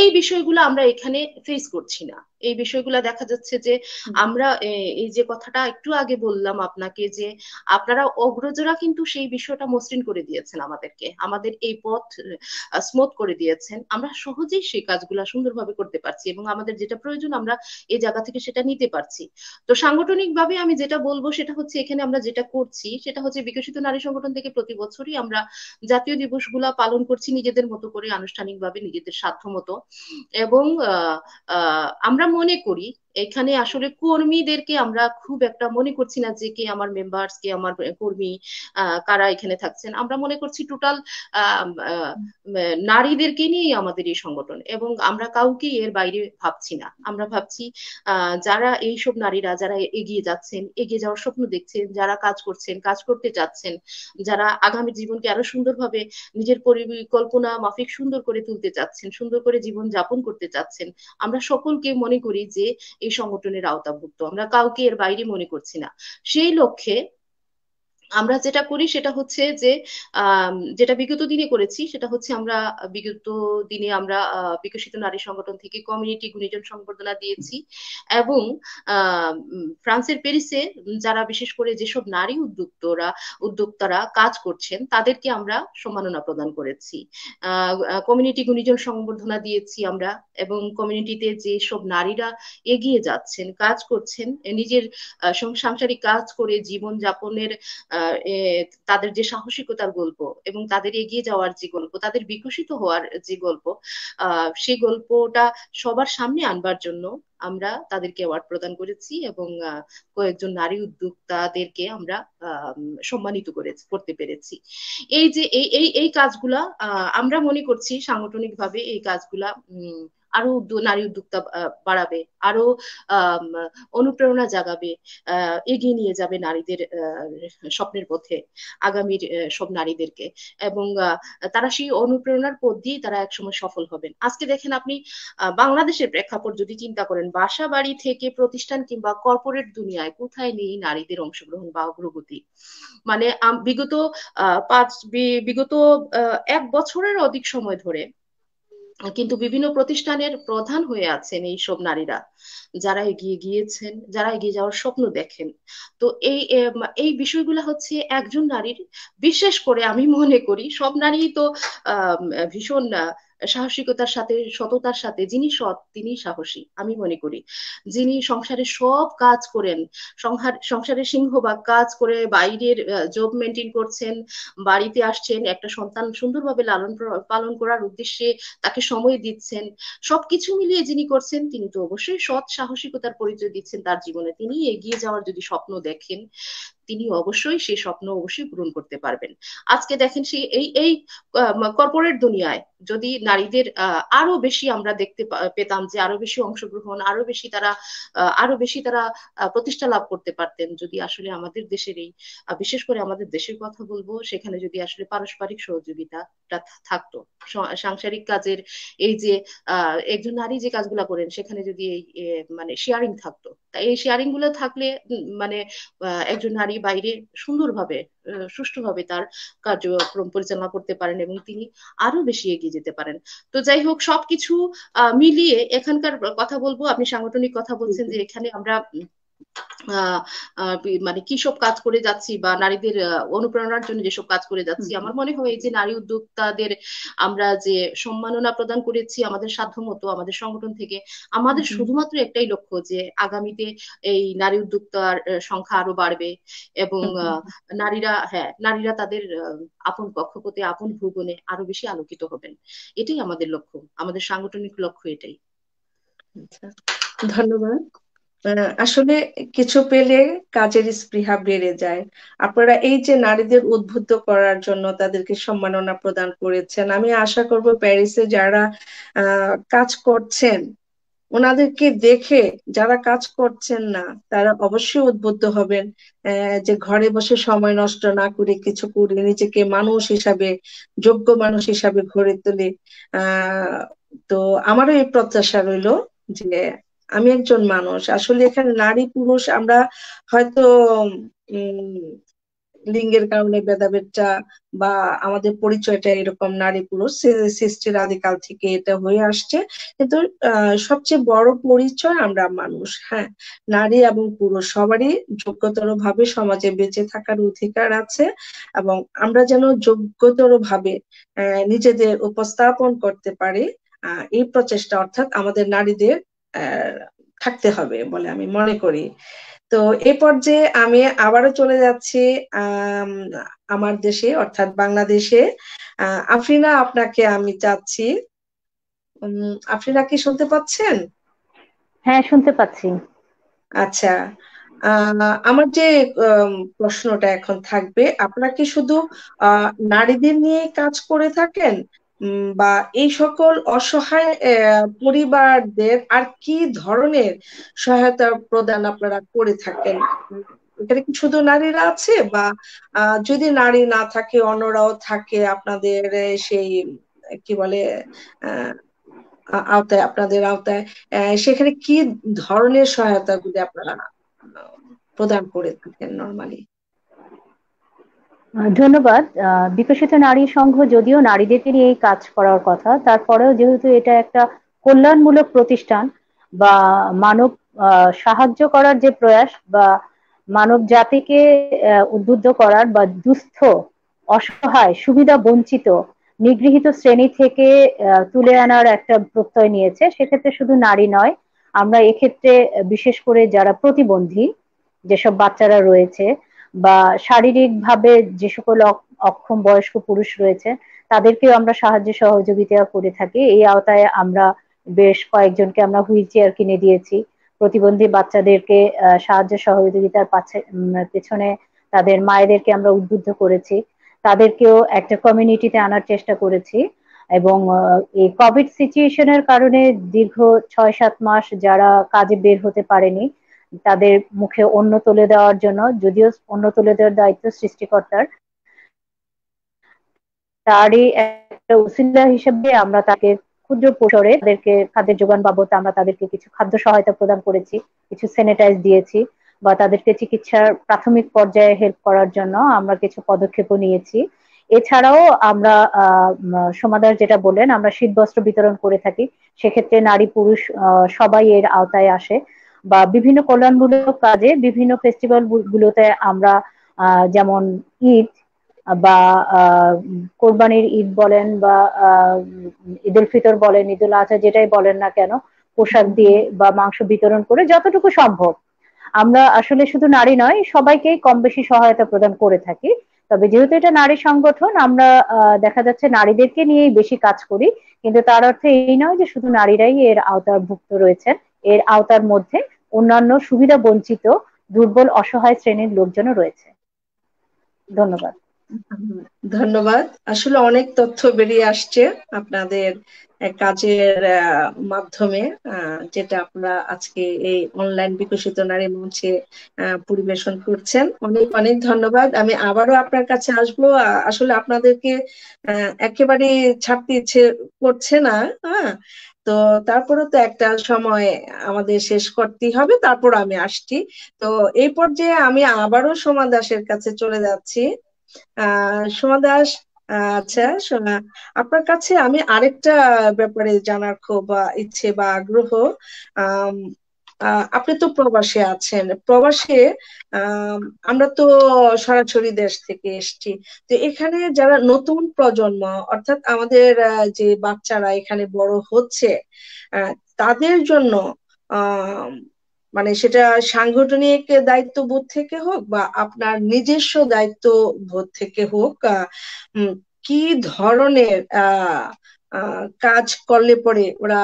এই বিষয়গুলো আমরা এখানে ফেস করছি না। এই বিষয়গুলো দেখা যাচ্ছে যে আমরা এই যে কথাটা একটু আগে বললাম আপনাকে, যে আপনারা অগ্রজরা কিন্তু সেই বিষয়টা মসৃণ করে দিয়েছেন আমাদেরকে, আমাদের এই পথ স্মুথ করে দিয়েছেন। আমরা সহজেই সেই কাজগুলা সুন্দরভাবে করতে পারছি, এবং আমাদের যেটা প্রয়োজন আমরা এই জায়গা থেকে সেটা নিতে পারছি। তো সাংগঠনিক ভাবে আমি যেটা বলবো সেটা হচ্ছে, এখানে আমরা যেটা করছি সেটা হচ্ছে বিকশিত নারী সংগঠন থেকে প্রতি বছরই আমরা জাতীয় দিবসগুলা পালন করছি নিজেদের মতো করে, আনুষ্ঠানিকভাবে নিজেদের সাধ্য মতো। এবং আমরা মনে করি এখানে আসলে কর্মীদেরকে আমরা খুব একটা মনে করছি না যে কে আমার মেম্বার্স, কে আমার কর্মী, কারা এখানে থাকছেন। আমরা মনে করছি টোটাল নারীদেরকে নিয়েই আমাদের এই সংগঠন, এবং আমরা কাউকে এর বাইরে ভাবছি না। আমরা ভাবছি যারা এইসব নারীরা যারা এগিয়ে যাচ্ছেন, এগিয়ে যাওয়ার স্বপ্ন দেখছেন, যারা কাজ করছেন, কাজ করতে যাচ্ছেন, যারা আগামী জীবনকে আরো সুন্দরভাবে নিজের পরিকল্পনা মাফিক সুন্দর করে তুলতে চাচ্ছেন, সুন্দর করে জীবন যাপন করতে চাচ্ছেন, আমরা সকলকে মনে করি যে এই সংগঠনের আওতাভুক্ত। আমরা কাউকে এর বাইরে মনে করছি না। সেই লক্ষ্যে আমরা যেটা করি সেটা হচ্ছে যে যেটা বিগত দিনে করেছি সেটা হচ্ছে আমরা বিগত দিনে আমরা বিকশিত নারী সংগঠন থেকে কমিউনিটি গুণীজন সংবর্ধনা দিয়েছি, এবং ফ্রান্সের প্যারিসে যারা বিশেষ করে যেসব নারী উদ্যোক্তারা কাজ করছেন তাদেরকে আমরা সম্মাননা প্রদান করেছি। কমিউনিটি গুণীজন সংবর্ধনা দিয়েছি আমরা, এবং কমিউনিটিতে যেসব নারীরা এগিয়ে যাচ্ছেন, কাজ করছেন, নিজের সাংসারিক কাজ করে জীবন যাপনের তাদের যে সাহসিকতার গল্প এবং তাদের এগিয়ে যাওয়ার যে গল্প, তাদের বিকশিত হওয়ার যে গল্প, সেই গল্পটা সবার সামনে আনবার জন্য আমরা তাদেরকে অ্যাওয়ার্ড প্রদান করেছি, এবং কয়েকজন নারী উদ্যোক্তাদেরকে আমরা সম্মানিত করতে পেরেছি। এই যে এই কাজগুলা আমরা মনে করছি সাংগঠনিকভাবে এই কাজগুলা আরো নারী উদ্যোক্তা বাড়াবে, আরো আম, অনুপ্রেরণা জাগাবে, এগিয়ে নিয়ে যাবে নারীদের স্বপ্নের পথে, আগামীর সব নারীদেরকে, এবং তারা সেই অনুপ্রেরণার পথ দিয়ে তারা একসময় সফল হবেন। আজকে দেখেন আপনি বাংলাদেশের প্রেক্ষাপট যদি চিন্তা করেন, বাসা বাড়ি থেকে প্রতিষ্ঠান কিংবা কর্পোরেট দুনিয়ায় কোথায় নেই নারীদের অংশগ্রহণ বা অগ্রগতি। মানে বিগত 1 বছরের অধিক সময় ধরে কিন্তু বিভিন্ন প্রতিষ্ঠানের প্রধান হয়ে আছেন এইসব নারীরা, যারা এগিয়ে গিয়েছেন, যারা এগিয়ে যাওয়ার স্বপ্ন দেখেন। তো এই বিষয়গুলো হচ্ছে একজন নারীর, বিশেষ করে আমি মনে করি সব নারী তো আহ ভীষণ সাহসিকতার সাথে, সততার সাথে, যিনি সৎ তিনি সাহসী আমি মনে করি। যিনি সংসারে সব কাজ করেন, সংসারের সিংহভাগ কাজ করে বাইরের জব মেনটেন করছেন, বাড়িতে আসছেন, একটা সন্তান সুন্দরভাবে লালন পালন করার উদ্দেশ্যে তাকে সময় দিচ্ছেন, সবকিছু মিলিয়ে যিনি করছেন তিনি তো অবশ্যই সৎ সাহসিকতার পরিচয় দিচ্ছেন তার জীবনে। তিনি এগিয়ে যাওয়ার যদি স্বপ্ন দেখেন, তিনি অবশ্যই সেই স্বপ্ন অবশ্যই পূরণ করতে পারবেন। আজকে দেখেন সেই এই কর্পোরেট দুনিয়ায় যদি নারীদের আরো বেশি আমরা দেখতে পেতাম, যে আরো বেশি অংশগ্রহণ, আরো বেশি তারা প্রতিষ্ঠা লাভ করতে পারতেন, যদি আসলে আমাদের দেশের এই বিশেষ করে আমাদের দেশের কথা বলবো, সেখানে যদি আসলে পারস্পরিক সহযোগিতাটা থাকতো, সাংসারিক কাজের এই যে একজন নারী যে কাজগুলা করেন সেখানে যদি এই মানে শেয়ারিং থাকতো, তাই এই শেয়ারিং গুলো থাকলে মানে একজন নারী বাইরে সুন্দরভাবে সুষ্ঠুভাবে তার কার্যক্রম পরিচালনা করতে পারেন এবং তিনি আরো বেশি এগিয়ে যেতে পারেন। তো যাই হোক, সবকিছু মিলিয়ে এখানকার কথা বলবো, আপনি সাংগঠনিক কথা বলছেন যে এখানে আমরা আহ আহ মানে কি সব কাজ করে যাচ্ছি বা নারীদের অনুপ্রেরণার জন্য যেসব কাজ করে যাচ্ছি, আমার মনে হয় এই যে নারী উদ্যোক্তাদের আমরা যে সম্মাননা প্রদান করেছি আমাদের সাধ্যমতো আমাদের সংগঠন থেকে, আমাদের শুধুমাত্র একটাই লক্ষ্য যে আগামীতে এই নারী উদ্যোক্তার সংখ্যা আরো বাড়বে, এবং নারীরা তাদের আপন কক্ষপথে, আপন ভুবনে আরো বেশি আলোকিত হবেন। এটাই আমাদের লক্ষ্য, আমাদের সাংগঠনিক লক্ষ্য এটাই। আচ্ছা, ধন্যবাদ। আসলে কিছু পেলে কাজের স্পৃহা বেড়ে যায়। আপনারা এই যে নারীদের উদ্বুদ্ধ করার জন্য তাদেরকে সম্মাননা প্রদান করেছেন, আমি আশা করব প্যারিসে যারা কাজ করছেন ওনাদেরকে দেখে যারা কাজ করছেন না তারা অবশ্যই উদ্বুদ্ধ হবেন, যে ঘরে বসে সময় নষ্ট না করে কিছু করে নিজেকে মানুষ হিসাবে, যোগ্য মানুষ হিসাবে গড়ে তোলে। তো আমারও এই প্রত্যাশা রইলো যে আমি একজন মানুষ, আসলে এখানে নারী পুরুষ আমরা হয়তো উম লিঙ্গের কারণে ভেদাভেদটা বা আমাদের পরিচয়টা এরকম নারী পুরুষ সৃষ্টির আদিকাল থেকে এটা হয়ে আসছে, কিন্তু সবচেয়ে বড় পরিচয় আমরা মানুষ। হ্যাঁ, নারী এবং পুরুষ সবারই যোগ্যতর ভাবে সমাজে বেঁচে থাকার অধিকার আছে, এবং আমরা যেন যোগ্যতর ভাবে নিজেদের উপস্থাপন করতে পারি, এই প্রচেষ্টা অর্থাৎ আমাদের নারীদের থাকতে হবে বলে আমি মনে করি। তো এই পর্যায়ে আমি আবারও চলে যাচ্ছি আমার দেশে অর্থাৎ বাংলাদেশে। আফরিনা, আপনাকে আমি চাচ্ছি, আফরিনা কি শুনতে পাচ্ছেন? হ্যাঁ, শুনতে পাচ্ছি। আচ্ছা, আমার যে প্রশ্নটা এখন থাকবে, আপনারা কি শুধু নারীদের নিয়ে কাজ করে থাকেন, বা এই সকল অসহায় পরিবারদের আর কি ধরনের সহায়তা প্রদান আপনারা করে থাকেন? এখানে কি শুধু নারীরা আছে, বা যদি নারী না থাকে অন্যরাও থাকে আপনাদের সেই কি বলে আওতায়, আপনাদের আওতায়, সেখানে কি ধরনের সহায়তা গুলি আপনারা প্রদান করে থাকেন নরমালি? ধন্যবাদ। বিকশিত নারী সংঘ যদিও নারীদেরকে নিয়েই কাজ করার কথা, তারপরেও যেহেতু এটা একটা কল্যাণমূলক প্রতিষ্ঠান বা মানব সাহায্য করার যে প্রয়াস বা মানব জাতিকে উদ্বুদ্ধ করার বা দুস্থ, অসহায়, সুবিধা বঞ্চিত, নিগৃহীত শ্রেণী থেকে তুলে আনার একটা প্রত্যয় নিয়েছে, সেক্ষেত্রে শুধু নারী নয়, আমরা এক্ষেত্রে বিশেষ করে যারা প্রতিবন্ধী, যেসব বাচ্চারা রয়েছে বা শারীরিকভাবে যে সকল অক্ষম বয়স্ক পুরুষ রয়েছে, তাদেরকেও আমরা সাহায্য সহযোগিতা করে থাকি। এই আওতায় আমরা বেশ কয়েকজনকে আমরা হুইল চেয়ার কিনে দিয়েছি। প্রতিবন্ধী বাচ্চাদেরকে সাহায্য সহযোগিতার পেছনে তাদের মায়েদেরকে আমরা উদ্বুদ্ধ করেছি, তাদেরকেও একটা কমিউনিটিতে আনার চেষ্টা করেছি। এবং এই কোভিড সিচুয়েশনের কারণে দীর্ঘ 6-7 মাস যারা কাজে বের হতে পারেনি, তাদের মুখে অন্ন তুলে দেওয়ার জন্য, যদিও অন্ন তুলে দেওয়ার দায়িত্ব সৃষ্টিকর্তার, তারই একটা উসিলা হিসেবে আমরা তাকে ক্ষুদ্র পরিসরে তাদেরকে খাদ্যের যোগান বাবদ আমরা তাদেরকে কিছু খাদ্য সহায়তা প্রদান করেছি, কিছু স্যানিটাইজ দিয়েছি, বা তাদেরকে চিকিৎসার প্রাথমিক পর্যায়ে হেল্প করার জন্য আমরা কিছু পদক্ষেপও নিয়েছি। এছাড়াও আমরা সমাদার যেটা বললেন, আমরা শীতবস্ত্র বিতরণ করে থাকি। সেক্ষেত্রে নারী পুরুষ সবাই এর আওতায় আসে। বা বিভিন্ন কল্যাণমূলক কাজে বিভিন্ন ফেস্টিভ্যাল গুলোতে আমরা যেমন ঈদ বা কোরবানির ঈদ বলেন বা ঈদ উল ফিতর বলেন, ঈদ উল আজহা যেটাই বলেন না কেন, পোশাক দিয়ে বা মাংস বিতরণ করে যতটুকু সম্ভব আমরা আসলে শুধু নারী নয়, সবাইকেই কম বেশি সহায়তা প্রদান করে থাকি। তবে যেহেতু এটা নারী সংগঠন, আমরা দেখা যাচ্ছে নারীদেরকে নিয়েই বেশি কাজ করি, কিন্তু তার অর্থ এই নয় যে শুধু নারীরাই এর আওতাভুক্ত রয়েছেন। এর আওতার মধ্যে অন্যান্য সুবিধা বঞ্চিত, দুর্বল, অসহায় শ্রেণীর লোকজনও রয়েছে। ধন্যবাদ। ধন্যবাদ। আসলে অনেক তথ্য বেরিয়ে আসছে আপনাদের কাজের মাধ্যমে, যেটা আপনারা আজকে এই অনলাইন বিকশিত নারী মঞ্চে পরিবেশন করছেন। অনেক অনেক ধন্যবাদ। আমি আবারও আপনার কাছে আসবো। আসলে আপনাদেরকে একেবারে ছাড়তে ইচ্ছে করছে না, হ্যাঁ, তো তারপরে তো একটা সময় আমাদের শেষ করতেই হবে, তারপর আমি আসছি। তো এই পর্যায়ে আমি আবারও সোমা দাসের কাছে চলে যাচ্ছি। সোমা দাস, আচ্ছা, আপনার কাছে আমি আরেকটা ব্যাপারে জানার খুব ইচ্ছে বা আগ্রহ। আম, আপনি তো প্রবাসে আছেন, প্রবাসে আম, আমরা তো সরাসরি দেশ থেকে এসেছি। তো এখানে যারা নতুন প্রজন্ম, অর্থাৎ আমাদের যে বাচ্চারা এখানে বড় হচ্ছে, আহ, তাদের জন্য আহ মানে সেটা সাংগঠনিক দায়িত্ববোধ থেকে হোক বা আপনার নিজস্ব দায়িত্ববোধ থেকে হোক, কি ধরনের কাজ করলে পরে ওরা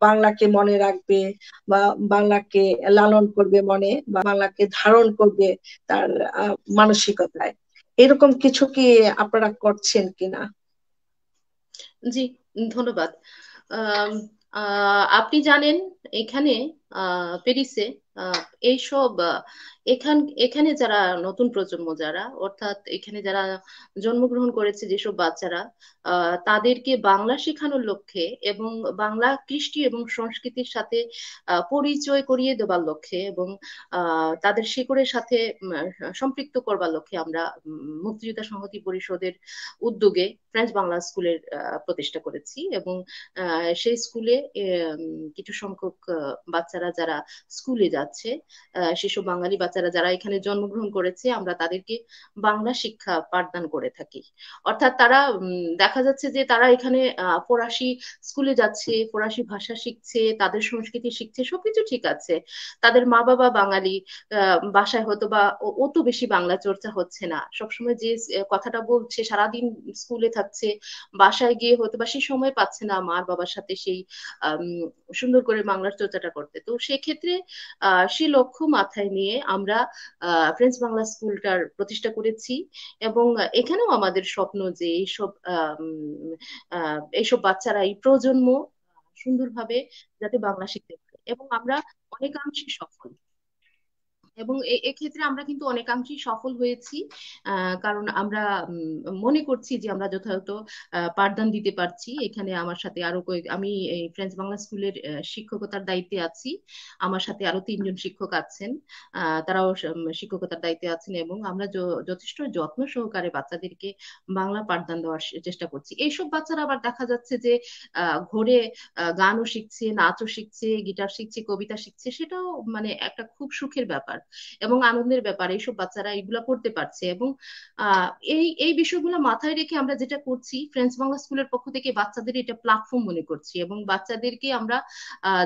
বাংলাকে মনে রাখবে বা বাংলাকে লালন করবে মনে, বা বাংলাকে ধারণ করবে তার মানসিকতায়, এরকম কিছু কি আপনারা করছেন কিনা? জি, ধন্যবাদ। আম, আপনি জানেন, এখানে প্যারিসে আহ, এইসব এখানে যারা নতুন প্রজন্ম, যারা অর্থাৎ এখানে যারা জন্মগ্রহণ করেছে যেসব বাচ্চারা, তাদেরকে বাংলা শেখানোর লক্ষ্যে এবং বাংলা কৃষ্টি এবং সংস্কৃতির সাথে পরিচয় করিয়ে দেবার লক্ষ্যে এবং তাদের শিকড়ের সাথে সম্পৃক্ত করবার লক্ষ্যে আমরা মুক্তিযোদ্ধা সংহতি পরিষদের উদ্যোগে ফ্রেঞ্চ বাংলা স্কুলের প্রতিষ্ঠা করেছি। এবং সেই স্কুলে কিছু সংখ্যক বাচ্চারা যারা স্কুলে যাচ্ছে, সেসব বাঙালি বাচ্চারা যারা এখানে জন্মগ্রহণ করেছে, আমরা তাদেরকে বাংলা শিক্ষা পাঠদান করে থাকি। অর্থাৎ তারা দেখা যাচ্ছে যে তারা এখানে ফরাসি স্কুলে যাচ্ছে, ফরাসি ভাষা শিখছে, তাদের সংস্কৃতি শিখছে, সবকিছু ঠিক আছে। তাদের মা বাবা বাঙালি, বাসায় হয়তো বা অত বেশি বাংলা চর্চা হচ্ছে না, সবসময় যে কথাটা বলছে, সারাদিন স্কুলে থাকছে, বাসায় গিয়ে হয়তো বা সেই সময় পাচ্ছে না মার বাবার সাথে সেই আম, সুন্দর করে বাংলার চর্চাটা করতে। তো সেক্ষেত্রে সে লক্ষ্য মাথায় নিয়ে আমরা ফ্রেঞ্চ বাংলা স্কুলটার প্রতিষ্ঠা করেছি। এবং এখানেও আমাদের স্বপ্ন যে এইসব বাচ্চারা, এই প্রজন্ম সুন্দরভাবে যাতে বাংলা শিখতে পারে, এবং আমরা অনেকাংশে সফল। এবং এক্ষেত্রে আমরা কিন্তু অনেকাংশেই সফল হয়েছি। কারণ আমরা মনে করছি যে আমরা যথাযথ পাঠদান দিতে পারছি। এখানে আমার সাথে আরো আমি এই ফ্রেঞ্চ বাংলা স্কুলের শিক্ষকতার দায়িত্বে আছি। আমার সাথে আরো 3জন শিক্ষক আছেন, তারাও শিক্ষকতার দায়িত্বে আছেন, এবং আমরা যথেষ্ট যত্ন সহকারে বাচ্চাদেরকে বাংলা পাঠদান দেওয়ার চেষ্টা করছি। এইসব বাচ্চারা আবার দেখা যাচ্ছে যে ঘরে গানও শিখছে, নাচও শিখছে, গিটার শিখছে, কবিতা শিখছে। সেটাও মানে একটা খুব সুখের ব্যাপার এবং আনন্দের ব্যাপার। এইসব বাচ্চারা এগুলা করতে পারছে। এবং এই এই বিষয়গুলো মাথায় রেখে আমরা যেটা করছি, ফ্রেঞ্চ বাংলা স্কুলের পক্ষ থেকে বাচ্চাদের এটা প্ল্যাটফর্ম মনে করছি, এবং বাচ্চাদেরকে আমরা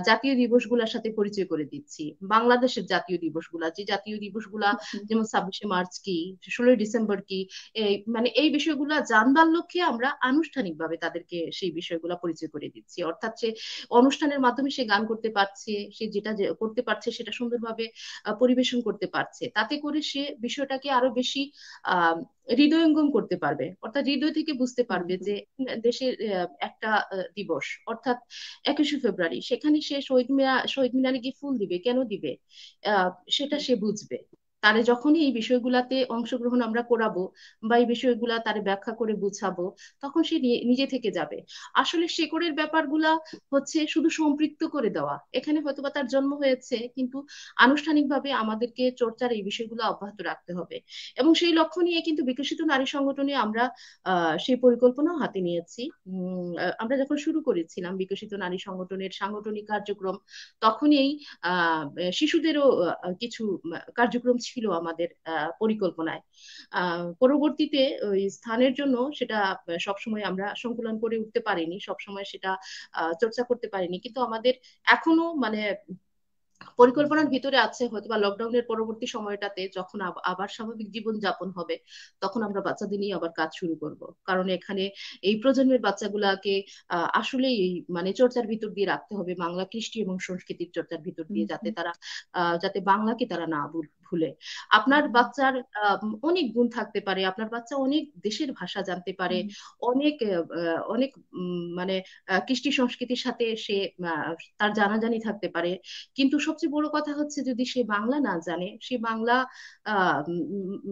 জাতীয় দিবসগুলোর সাথে পরিচয় করে দিচ্ছি। বাংলাদেশের জাতীয় দিবসগুলা, যে জাতীয় দিবসগুলা যেমন 26শে মার্চ কি, 16ই ডিসেম্বর কি, মানে এই বিষয়গুলা জানবার লক্ষ্যে আমরা আনুষ্ঠানিকভাবে তাদেরকে সেই বিষয়গুলা পরিচয় করে দিচ্ছি। অর্থাৎ সে অনুষ্ঠানের মাধ্যমে সে গান করতে পারছে, সে যেটা করতে পারছে সেটা সুন্দরভাবে পরিবেশন করতে পারছে। তাতে করে সে বিষয়টাকে আরো বেশি আহ হৃদয়ঙ্গম করতে পারবে, অর্থাৎ হৃদয় থেকে বুঝতে পারবে যে দেশের একটা দিবস, অর্থাৎ 21শে ফেব্রুয়ারি, সেখানে সে শহীদ মিনারে গিয়ে ফুল দিবে, কেন দিবে, সেটা সে বুঝবে। তারে যখনই এই বিষয়গুলাতে অংশগ্রহণ আমরা করাবো বা এই বিষয়গুলা তারে ব্যাখ্যা করে বুঝাবো, তখন সে নিজে থেকে যাবে। আসলে শেকড়ের ব্যাপারগুলা হচ্ছে শুধু সম্পৃক্ত করে দেওয়া। এখানে হয়তোবা তার জন্ম হয়েছে, কিন্তু আনুষ্ঠানিকভাবে আমাদেরকে চর্চার এই বিষয়গুলো অব্যাহত রাখতে হবে। এবং সেই লক্ষ্য নিয়ে কিন্তু বিকশিত নারী সংগঠনে আমরা সেই পরিকল্পনাও হাতে নিয়েছি। আমরা যখন শুরু করেছিলাম বিকশিত নারী সংগঠনের সাংগঠনিক কার্যক্রম, তখনই এই শিশুদেরও কিছু কার্যক্রম ছিল আমাদের পরিকল্পনায়। পরবর্তীতে ওই স্থানের জন্য সেটা সবসময় আমরা সংকুলন করে উঠতে পারিনি, সবসময় সেটা চর্চা করতে পারিনি, কিন্তু আমাদের এখনো মানে পরিকল্পনার ভিতরে আছে হয়তোবা লকডাউনের পরবর্তী সময়টাতে যখন আবার স্বাভাবিক জীবন যাপন হবে, তখন আমরা বাচ্চাদের নিয়ে আবার কাজ শুরু করব। কারণ এখানে এই প্রজন্মের বাচ্চাগুলাকে আসলে এই মানে চর্চার ভিতর দিয়ে রাখতে হবে, বাংলা কৃষ্টি এবং সংস্কৃতির চর্চার ভিতর দিয়ে, যাতে তারা যাতে বাংলাকে তারা না ভুলে। আপনার বাচ্চার অনেক গুণ থাকতে পারে, আপনার বাচ্চা অনেক দেশের ভাষা জানতে পারে, অনেক অনেক মানে কৃষ্টি সংস্কৃতির সাথে সে তার জানাজানি থাকতে পারে, কিন্তু সবচেয়ে বড় কথা হচ্ছে যদি সে বাংলা না জানে, সে বাংলা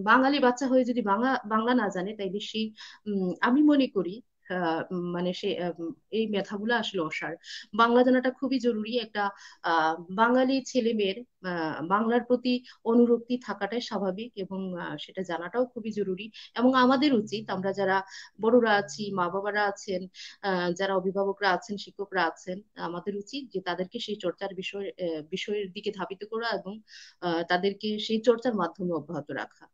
বাঙালি বাচ্চা হয়ে যদি বাংলা বাংলা না জানে, তাইলে সেই আমি মনে করি মানে সে এই মেধাগুলো আসলে অসার। বাংলা জানাটা খুবই জরুরি। একটা বাঙালি ছেলে মেয়ের বাংলার প্রতি অনুরক্তি থাকাটাই স্বাভাবিক, এবং সেটা জানাটাও খুবই জরুরি। এবং আমাদের উচিত, আমরা যারা বড়রা আছি, মা বাবারা আছেন, যারা অভিভাবকরা আছেন, শিক্ষকরা আছেন, আমাদের উচিত যে তাদেরকে সেই চর্চার বিষয়ের দিকে ধাবিত করা এবং তাদেরকে সেই চর্চার মাধ্যমে অব্যাহত রাখা।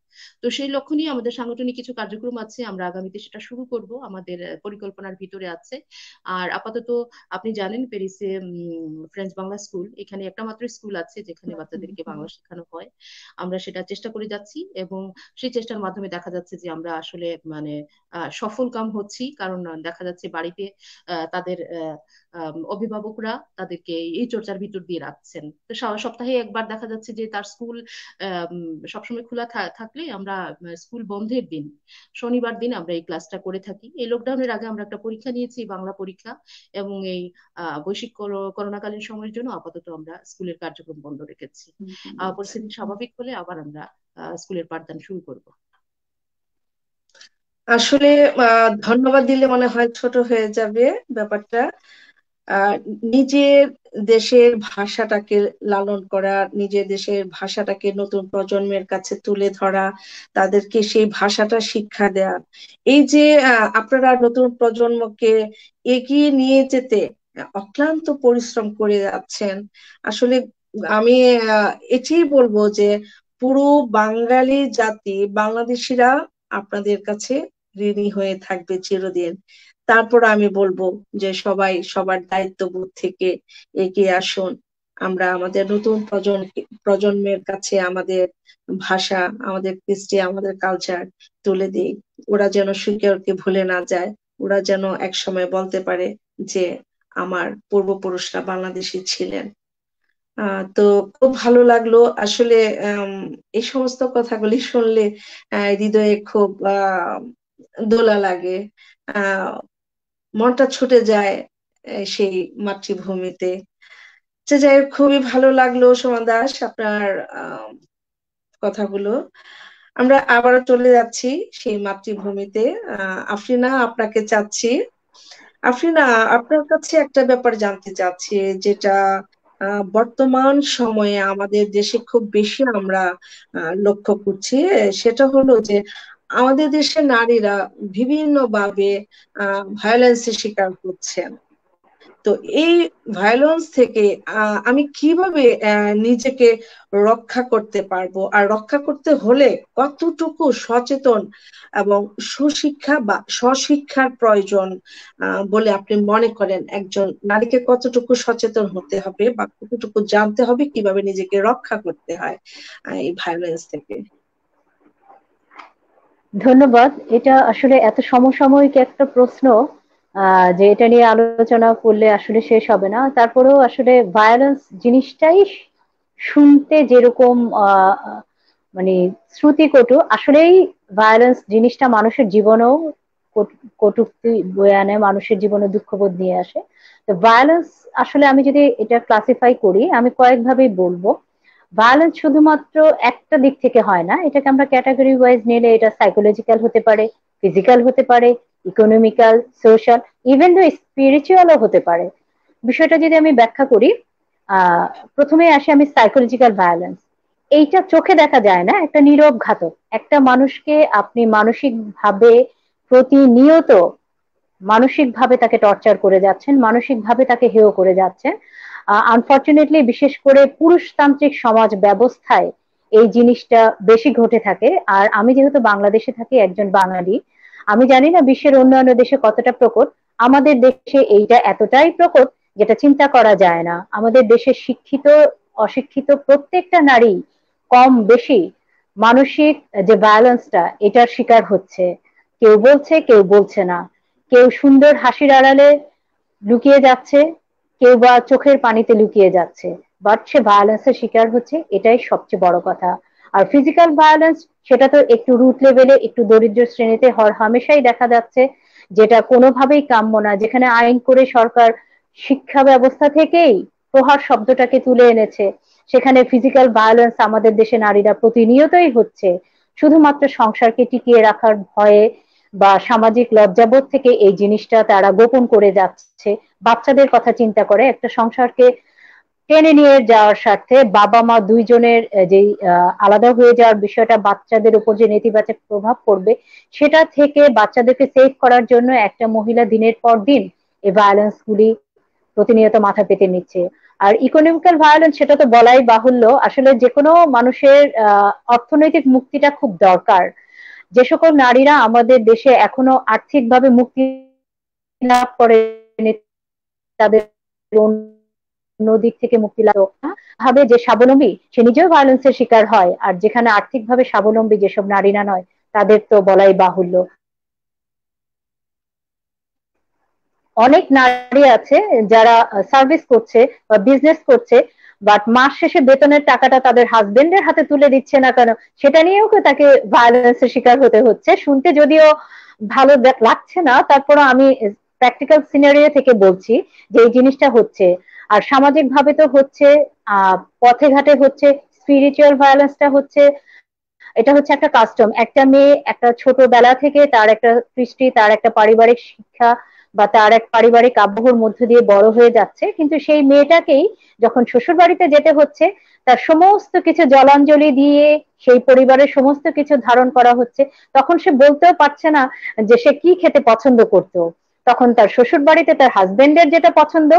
তো সেই লক্ষ্য নিয়ে আমাদের সাংগঠনিক কিছু কার্যক্রম আছে, আমরা আগামীতে সেটা শুরু করব, আমাদের পরিকল্পনার ভিতরে আছে। আর আপাতত আপনি জানেন প্যারিসে ফ্রেঞ্চ বাংলা স্কুল, এখানে একটা মাত্র স্কুল আছে যেখানে বাচ্চাদেরকে বাংলা শেখানো হয়। আমরা সেটা চেষ্টা করে যাচ্ছি, এবং সেই চেষ্টার মাধ্যমে দেখা যাচ্ছে যে আমরা আসলে মানে সফল কাম হচ্ছি। কারণ দেখা যাচ্ছে বাড়িতে তাদের অভিভাবকরা তাদেরকে এই চর্চার ভিতর দিয়ে রাখছেন। তো সপ্তাহে একবার দেখা যাচ্ছে যে তার স্কুল সবসময় খোলা থাকলে আমরা স্কুল বন্ধের দিন শনিবার দিন আমরা এই ক্লাসটা করে থাকি। এই লকডাউনের আগে আমরা একটা পরীক্ষা নিয়েছি, বাংলা পরীক্ষা, এবং এই বৈশ্বিক করোনাকালীন সময়ের জন্য আপাতত আমরা স্কুলের কার্যক্রম বন্ধ রেখেছি। পরিস্থিতি স্বাভাবিক হলে আবার আমরা স্কুলের পাঠদান শুরু করব। আসলে ধন্যবাদ দিলে মনে হয় ছোট হয়ে যাবে ব্যাপারটা। নিজের দেশের ভাষাটাকে লালন করা, নিজের দেশের ভাষাটাকে নতুন প্রজন্মের কাছে তুলে ধরা, তাদেরকে সেই ভাষাটা শিক্ষা দেয়া, এই যে আপনারা নতুন প্রজন্মকে এগিয়ে নিয়ে যেতে অক্লান্ত পরিশ্রম করে যাচ্ছেন। আসলে আমি এটাই বলবো যে পুরো বাঙালি জাতি, বাংলাদেশিরা আপনাদের কাছে ঋণী হয়ে থাকবে চিরদিন। তারপর আমি বলবো যে সবাই সবার দায়িত্ববোধ থেকে এগিয়ে আসুন। আমরা আমাদের নতুন প্রজন্মের কাছে আমাদের ভাষা, আমাদের কৃষ্টি, আমাদের কালচার তুলে দিই। ওরা যেন শিকড়কে ভুলে না যায়, ওরা যেন একসময় বলতে পারে যে আমার পূর্বপুরুষরা বাংলাদেশী ছিলেন। তো খুব ভালো লাগলো আসলে। এই সমস্ত কথাগুলি শুনলে হৃদয়ে খুব দোলা লাগে, মনটা ছুটে যায় সেই মাতৃভূমিতে। যাই হোক, খুবই ভালো লাগলো সুমন দাস আপনার কথাগুলো। আমরা আবারও চলে যাচ্ছি সেই মাতৃভূমিতে। আফরিনা, আপনাকে চাচ্ছি। আফরিনা, আপনার কাছে একটা ব্যাপার জানতে চাচ্ছি, যেটা বর্তমান সময়ে আমাদের দেশে খুব বেশি আমরা লক্ষ্য করছি। সেটা হলো যে আমাদের দেশের নারীরা বিভিন্নভাবে ভায়োলেন্সের শিকার হচ্ছেন। তো এই ভায়োলেন্স থেকে আমি কিভাবে নিজেকে রক্ষা করতে পারবো, আর রক্ষা করতে হলে কতটুকু সচেতন এবং সুশিক্ষা বা স্বশিক্ষার প্রয়োজন বলে আপনি মনে করেন? একজন নারীকে কতটুকু সচেতন হতে হবে বা কতটুকু জানতে হবে কিভাবে নিজেকে রক্ষা করতে হয় এই ভায়োলেন্স থেকে? ধন্যবাদ। এটা আসলে এত সমসাময়িক একটা প্রশ্ন, যে এটা নিয়ে আলোচনা করলে আসলে শেষ হবে না। তারপরেও আসলে ভায়োলেন্স জিনিসটাই শুনতে যেরকম আহ মানে শ্রুতিকটু, আসলেই ভায়োলেন্স জিনিসটা মানুষের জীবনেও কটূক্তি বয়ে আনে, মানুষের জীবনে দুঃখবোধ নিয়ে আসে। তো ভায়োলেন্স আসলে আমি যদি এটা ক্লাসিফাই করি, আমি কয়েকভাবেই বলবো। ভায়োলেন্স শুধুমাত্র একটা দিক থেকে হয় না, এটাকে আমরা ক্যাটাগরি ওয়াইজ নিলে এটা সাইকোলজিক্যাল হতে পারে, ফিজিক্যাল হতে পারে, ইকোনমিক্যাল, সোশ্যাল, ইভেন দো স্পিরিচুয়ালও হতে পারে। বিষয়টা যদি আমি ব্যাখ্যা করি, আহ প্রথমে আসি আমি সাইকোলজিক্যাল ভায়োলেন্স। এইটা চোখে দেখা যায় না, একটা নীরব ঘাতক। একটা মানুষকে আপনি মানসিক ভাবে প্রতিনিয়ত মানসিক ভাবে তাকে টর্চার করে যাচ্ছেন, মানসিক ভাবে তাকে হেয় করে যাচ্ছেন। আনফর্চুনেটলি বিশেষ করে পুরুষতান্ত্রিক সমাজ ব্যবস্থায় এই জিনিসটা বেশি ঘটে থাকে। আর আমি যেহেতু বাংলাদেশে থাকি, একজন বাঙালি, আমি জানি না বিশ্বের অন্যান্য দেশে কতটা প্রকট। আমাদের দেশে এইটা এতটাই প্রকট যেটা চিন্তা করা যায় না। আমাদের দেশে শিক্ষিত অশিক্ষিত প্রত্যেকটা নারী কম বেশি মানসিক যে ভায়োলেন্সটা এটার শিকার হচ্ছে। কেউ বলছে, কেউ বলছে না। কেউ সুন্দর হাসির আড়ালে লুকিয়ে যাচ্ছে, কেউ বা চোখের পানিতে লুকিয়ে যাচ্ছে, বাট সে ভায়োলেন্সের শিকার হচ্ছে, এটাই সবচেয়ে বড় কথা। আর ফিজিক্যাল ভায়োলেন্স, সেটা তো একটু রুট লেভেলে, একটু দরিদ্র শ্রেণীতে হর হামেশাই দেখা যাচ্ছে, যেটা কোনোভাবেই কাম্য না। যেখানে আইন করে সরকার শিক্ষা ব্যবস্থা থেকেই প্রহার শব্দটাকে তুলে এনেছে, সেখানে ফিজিক্যাল ভায়োলেন্স আমাদের দেশে নারীরা প্রতিনিয়তই হচ্ছে, শুধুমাত্র সংসারকে টিকিয়ে রাখার ভয়ে বা সামাজিক লজ্জাবোধ থেকে এই জিনিসটা তারা গোপন করে যাচ্ছে। বাচ্চাদের কথা চিন্তা করে একটা সংসারকে টেনে নিয়ে যাওয়ার স্বার্থে বাবা মা দুইজনের যে আলাদা হয়ে যাওয়ার বিষয়টা, বাচ্চাদের উপর যে নেতিবাচক প্রভাব পড়বে, সেটা থেকে বাচ্চাদেরকে সেভ করার জন্য একটা মহিলা দিনের পর দিন এই ভায়োলেন্স গুলি প্রতিনিয়ত মাথা পেতে নিচ্ছে। আর ইকোনমিক্যাল ভায়োলেন্স, সেটা তো বলাই বাহুল্য। আসলে যে কোনো মানুষের অর্থনৈতিক মুক্তিটা খুব দরকার। যে সকল নারীরা আমাদের দেশে এখনো আর্থিকভাবে মুক্তি লাভ করেনি, তাদের অন্য দিক থেকে মুক্তি লাভ ভাবে যে স্বাবলম্বী, সে নিজেও ভায়োলেন্সের শিকার হয়। আর যেখানে আর্থিকভাবে স্বাবলম্বী যেসব নারীরা নয়, তাদের তো বলাই বাহুল্য। অনেক নারী আছে যারা সার্ভিস করছে বা বিজনেস করছে, বাট মাস শেষে বেতনের টাকাটা তাদের হাজবেন্ডের হাতে তুলে দিচ্ছে না কেন, সেটা নিয়েও তাকে ভায়োলেন্সের শিকার হতে হচ্ছে। শুনতে যদিও ভালো লাগছে না, তারপরও আমি প্র্যাকটিক্যাল সিনারিও থেকে বলছি যে এই জিনিসটা হচ্ছে। আর সামাজিক ভাবে তো হচ্ছে, পথে ঘাটে হচ্ছে, স্পিরিচুয়াল ভায়োলেন্সটা হচ্ছে। এটা হচ্ছে একটা কাস্টম। একটা মেয়ে একটা ছোটবেলা থেকে তার একটা কৃষ্টি, তার একটা পারিবারিক শিক্ষা বা তার এক পারিবারিক আবহাওয়ার মধ্য দিয়ে বড় হয়ে যাচ্ছে, কিন্তু সেই মেয়েটাকেই যখন শ্বশুর বাড়িতে যেতে হচ্ছে, তার সমস্ত কিছু জলাঞ্জলি দিয়ে সেই পরিবারের সমস্ত কিছু ধারণ করা হচ্ছে। তখন সে বলতেও পারছে না যে সে কি খেতে পছন্দ করতো। তখন তার শ্বশুর বাড়িতে তার হাজবেন্ডের যেটা পছন্দ,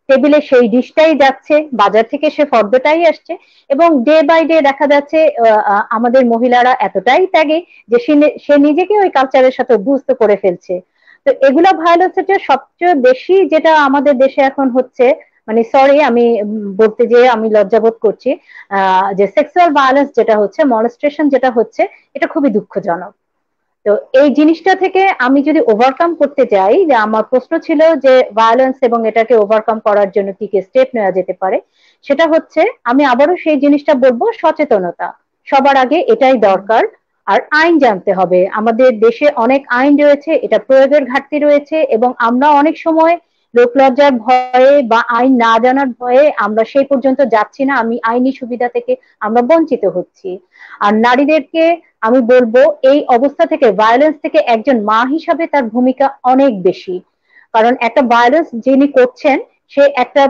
টেবিলে সেই ডিশটাই যাচ্ছে, বাজার থেকে সে ফর্দটাই আসছে। এবং ডে বাই ডে দেখা যাচ্ছে আমাদের মহিলারা এতটাই ত্যাগী যে সে নিজেকে ওই কালচারের সাথে অভ্যস্ত করে ফেলছে। তো এগুলা ভায়োলেন্সের সবচেয়ে বেশি যেটা আমাদের দেশে এখন হচ্ছে, মানে সরি আমি বলতে যেয়ে আমি লজ্জাবোধ করছি, যে সেক্সুয়াল ভায়োলেন্স যেটা হচ্ছে, মনস্ট্রেশন যেটা হচ্ছে, এটা খুবই দুঃখজনক। তো এই জিনিসটা থেকে আমি যদি ওভারকাম করতে চাই, যে আমার প্রশ্ন ছিল যে ভায়োলেন্স এবং এটাকে ওভারকাম করার জন্য কি কি স্টেপ নেওয়া যেতে পারে, সেটা হচ্ছে আমি আবারও সেই জিনিসটা বলবো, সচেতনতা সবার আগে এটাই দরকার। আর আইন জানতে হবে। আমাদের দেশে অনেক আইন রয়েছে, এটা প্রয়োগের ঘাটতি রয়েছে, এবং আমরা অনেক সময় লোকলজ্জার ভয়ে বা আইন না জানার ভয়ে আমরা সেই পর্যন্ত যাচ্ছি না, আমি আইনি সুবিধা থেকে আমরা বঞ্চিত হচ্ছি। আর নারীদেরকে আমি বলবো এই অবস্থা থেকে, ভায়োলেন্স থেকে একজন মা হিসাবে তার ভূমিকা অনেক বেশি। কারণ একটা ভায়োলেন্স যিনি করছেন, সে একটা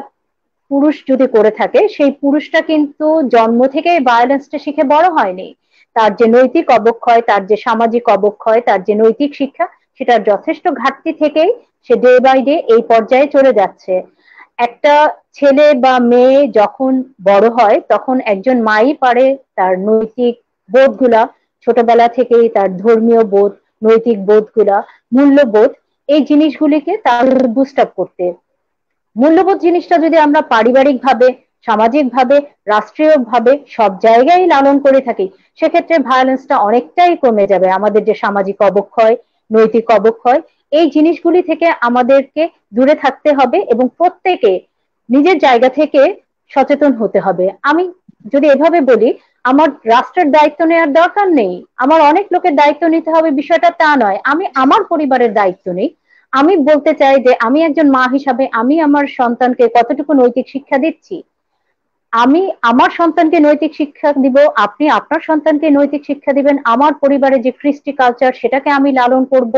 পুরুষ যদি করে থাকে, সেই পুরুষটা কিন্তু জন্ম থেকে ভায়োলেন্সটা শিখে বড় হয়নি। তার যে নৈতিক অবক্ষয়, তার যে সামাজিক অবক্ষয়, তার যে নৈতিক শিক্ষা, সেটার যথেষ্ট ঘাটতি থেকেই সে ডে বাই ডে এই পর্যায়ে চলে যাচ্ছে। একটা ছেলে বা মেয়ে যখন বড় হয়, তখন একজন মাই পারে তার নৈতিক বোধগুলা ছোটবেলা থেকেই, তার ধর্মীয় বোধ, নৈতিক বোধগুলা, মূল্যবোধ, এই জিনিসগুলিকে তার বুস্ট আপ করতে। মূল্যবোধ জিনিসটা যদি আমরা পারিবারিক ভাবে, সামাজিক ভাবে, রাষ্ট্রীয় ভাবে সব জায়গায় লালন করে থাকি, সেক্ষেত্রে ভায়োলেন্সটা অনেকটাই কমে যাবে। আমাদের যে সামাজিক অবক্ষয়, নৈতিক অবক্ষয়, এই জিনিসগুলি থেকে আমাদেরকে দূরে থাকতে হবে এবং প্রত্যেকে নিজের জায়গা থেকে সচেতন হতে হবে। আমি যদি এভাবে বলি, আমার রাষ্ট্রের দায়িত্ব নেওয়ার দরকার নেই, আমার অনেক লোকের দায়িত্ব নিতে হবে বিষয়টা তা নয়, আমি আমার পরিবারের দায়িত্ব নেই। আমি বলতে চাই যে আমি একজন মা হিসাবে আমি আমার সন্তানকে কতটুকু নৈতিক শিক্ষা দিচ্ছি। আমি আমার সন্তানকে নৈতিক শিক্ষা দিব, আপনি আপনার সন্তানকে নৈতিক শিক্ষা দিবেন। আমার পরিবারের যে কৃষ্টি কালচার, সেটাকে আমি লালন করব।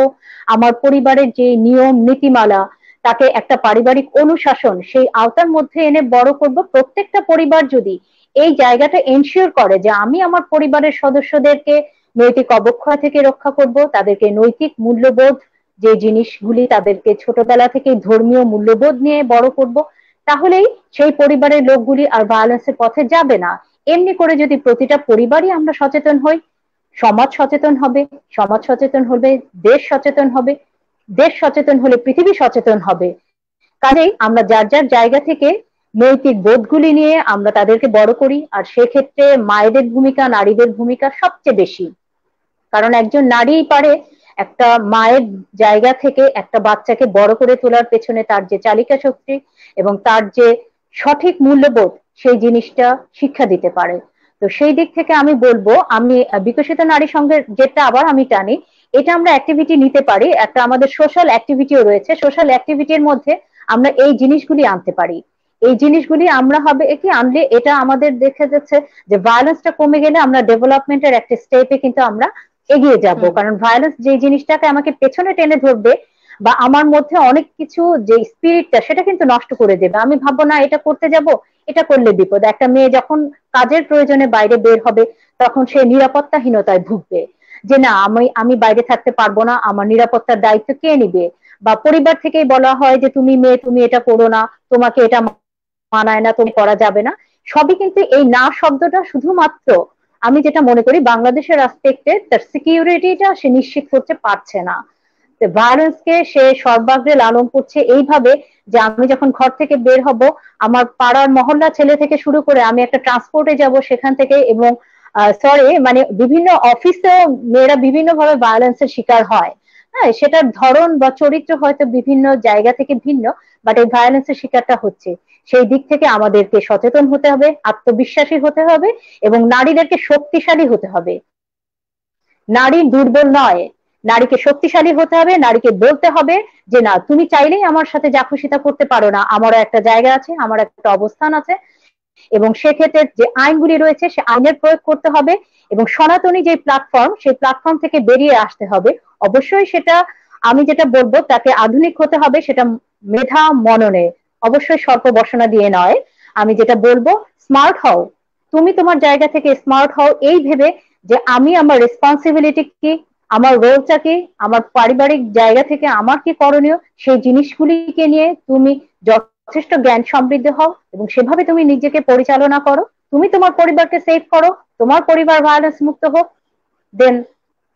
আমার পরিবারের যে নিয়ম নীতিমালা, তাকে একটা পারিবারিক অনুশাসন, সেই আওতার মধ্যে এনে বড় করব। প্রত্যেকটা পরিবার যদি এই জায়গাটা এনশিওর করে যে আমি আমার পরিবারের সদস্যদেরকে নৈতিক অবক্ষয় থেকে রক্ষা করব, তাদেরকে নৈতিক মূল্যবোধ, যে জিনিসগুলি তাদেরকে ছোটবেলা থেকে ধর্মীয় মূল্যবোধ নিয়ে বড় করব, তাহলেই সেই পরিবারের লোকগুলি আর ভায়োলেন্সের পথে যাবে না। এমনি করে যদি প্রতিটা পরিবারই আমরা সচেতন হই, সমাজ সচেতন হবে, সমাজ সচেতন হলে দেশ সচেতন হবে, দেশ সচেতন হলে পৃথিবী সচেতন হবে। কাজেই আমরা যার যার জায়গা থেকে নৈতিক বোধগুলি নিয়ে আমরা তাদেরকে বড় করি। আর সেক্ষেত্রে মায়েদের ভূমিকা, নারীদের ভূমিকা সবচেয়ে বেশি। কারণ একজন নারীই পারে একটা মায়ের জায়গা থেকে একটা বাচ্চাকে বড় করে তোলার পেছনে তার যে চালিকা শক্তি এবং তার যে সঠিক মূল্যবোধ, সেই জিনিসটা শিক্ষা দিতে পারে। তো সেই দিক থেকে আমি বলবো, আমি বিকশিত নারী সংঘের যেটা আবার আমি টানি, এটা আমরা অ্যাক্টিভিটি নিতে পারি। একটা আমাদের সোশ্যাল অ্যাক্টিভিটিও রয়েছে, সোশ্যাল অ্যাক্টিভিটির মধ্যে আমরা এই জিনিসগুলি আনতে পারি। এই জিনিসগুলি আমরা হবে কি আনলে, এটা আমাদের দেখা যাচ্ছে যে ভায়োলেন্সটা কমে গেলে আমরা ডেভেলপমেন্টের একটা স্টেপে কিন্তু আমরা এগিয়ে যাব। কারণ ভায়োলেন্স যে জিনিসটাকে আমাকে পেছনে টেনে ধরবে বা আমার মধ্যে অনেক কিছু যে স্পিরিটটা, সেটা কিন্তু নষ্ট করে দেবে। আমি ভাববো না এটা করতে যাব, এটা করলে বিপদ। একটা মেয়ে যখন কাজের প্রয়োজনে বাইরে বের হবে, তখন সে নিরাপত্তাহীনতায় ভুগবে, যে না আমি আমি বাইরে থাকতে পারবো না, আমার নিরাপত্তার দায়িত্ব কে নিবে। বা পরিবার থেকেই বলা হয় যে তুমি মেয়ে, তুমি এটা করো না, তোমাকে এটা মানায় না, তুমি করা যাবে না। সবই কিন্তু এই না শব্দটা শুধুমাত্র, আমি যেটা মনে করি বাংলাদেশের আসপেক্টে তার সিকিউরিটিটা সে নিশ্চিত করতে পারছে না। ভায়োলেন্সকে সে সর্বাগ্রে লালন করছে এইভাবে যে আমি যখন ঘর থেকে বের হব, আমার পাড়ার মহল্লা ছেলে থেকে শুরু করে আমি একটা ট্রান্সপোর্টে যাব সেখান থেকে, এবং সরি মানে বিভিন্ন অফিসেও মেয়েরা বিভিন্ন ভাবে ভায়োলেন্সের শিকার হয়। হ্যাঁ, সেটার ধরন বা চরিত্র হয়তো বিভিন্ন জায়গা থেকে ভিন্ন, বাট এই ভায়োলেন্সের শিকারটা হচ্ছে। সেই দিক থেকে আমাদেরকে সচেতন হতে হবে, আত্মবিশ্বাসী হতে হবে এবং নারীদেরকে শক্তিশালী হতে হবে। নারী দুর্বল নয়, নারীকে শক্তিশালী হতে হবে। নারীকে বলতে হবে যে না, তুমি চাইলেই আমার সাথে যা খুশি তা করতে পারো না, আমারও একটা জায়গা আছে, আমার একটা অবস্থান আছে। এবং সেক্ষেত্রে যে আইনগুলি রয়েছে, সে আইনের প্রয়োগ করতে হবে এবং সনাতনী যে প্ল্যাটফর্ম, সেই প্ল্যাটফর্ম থেকে বেরিয়ে আসতে হবে। অবশ্যই সেটা, আমি যেটা বলবো, তাকে আধুনিক হতে হবে, সেটা মেধা মননে, অবশ্যই স্বল্প বসনা দিয়ে নয়। আমি যেটা বলবো, স্মার্ট হও, তুমি তোমার জায়গা থেকে স্মার্ট হও, এই ভেবে যে আমি আমার রেসপন্সিবিলিটি কি, আমার রোলটা কি, আমার পারিবারিক জায়গা থেকে আমার কি করণীয়, সেই জিনিসগুলিকে নিয়ে তুমি যথেষ্ট জ্ঞান সমৃদ্ধ হও এবং সেভাবে তুমি নিজেকে পরিচালনা করো। তুমি তোমার পরিবারকে সেভ করো, তোমার পরিবার ভায়োলেন্স মুক্ত হোক, দেন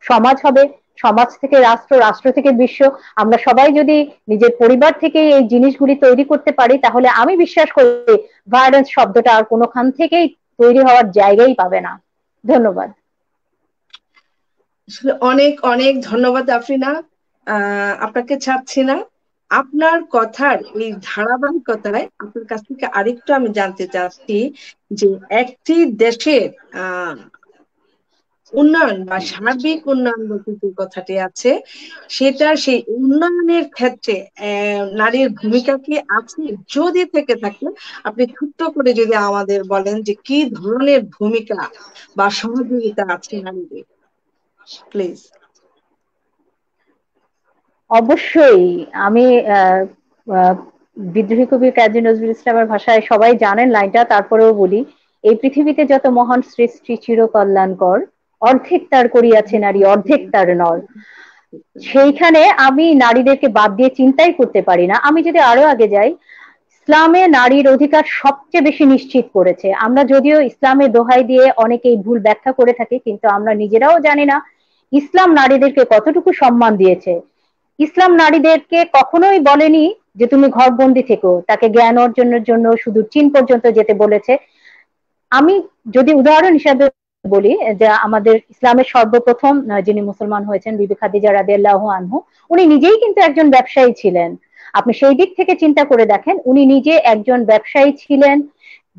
সমাজ হবে, সমাজ থেকে রাষ্ট্র, রাষ্ট্র থেকে বিশ্ব। আমরা সবাই যদি নিজের পরিবার থেকে এই জিনিসগুলি তৈরি করতে পারি, তাহলে আমি বিশ্বাস করি ভায়োলেন্স শব্দটা আর কোনোখান থেকেই তৈরি হওয়ার জায়গাই পাবে না। ধন্যবাদ। আসলে অনেক অনেক ধন্যবাদ আফরিনা, আপনাকে ছাড়ছি না। আপনার কথার এই ধারাবাহিকতায় আপনার কাছ থেকে আরেকটু আমি জানতে চাচ্ছি যে একটি দেশের উন্নয়ন বা সার্বিক উন্নয়ন বলতে যে কথাটি আছে, সেটা সেই উন্নয়নের ক্ষেত্রে নারীর ভূমিকা কি আছে? যদি থেকে থাকে, আপনি ছোট্ট করে যদি আমাদের বলেন যে কি ধরনের ভূমিকা বা সহযোগিতা আছে নারীদের, প্লিজ। অবশ্যই। আমি আহ, আহ, বিদ্রোহী কবি কাজী নজরুল ইসলামের ভাষায় সবাই জানেন লাইনটা, তারপরেও বলি, এই পৃথিবীতে যত মহান সৃষ্টি চির কল্যাণকর, অর্ধেক তার করিয়াছে নারী, অর্ধেক তার নর। সেইখানে আমি নারীদেরকে বাদ দিয়ে চিন্তাই করতে পারি না। আমি যদি আরো আগে যাই, ইসলামে নারীর অধিকার সবচেয়ে বেশি নিশ্চিত করেছে। আমরা যদিও ইসলামের দোহাই দিয়ে অনেকেই ভুল ব্যাখ্যা করে থাকি, কিন্তু আমরা নিজেরাও জানি না ইসলাম নারীদেরকে কতটুকু সম্মান দিয়েছে। ইসলাম নারীদেরকে কখনোই বলেনি যে তুমি ঘরবন্দি থেকো, তাকে জ্ঞান অর্জনের জন্য শুধু চীন পর্যন্ত যেতে বলেছে। আমি যদি উদাহরণ হিসাবে বলি, যে আমাদের ইসলামের সর্বপ্রথম যিনি মুসলমান হয়েছেন বিবি খাদিজা রাদিয়াল্লাহু আনহু, উনি নিজেই কিন্তু একজন ব্যবসায়ী ছিলেন। আপনি সেই দিক থেকে চিন্তা করে দেখেন, উনি নিজে একজন ব্যবসায়ী ছিলেন,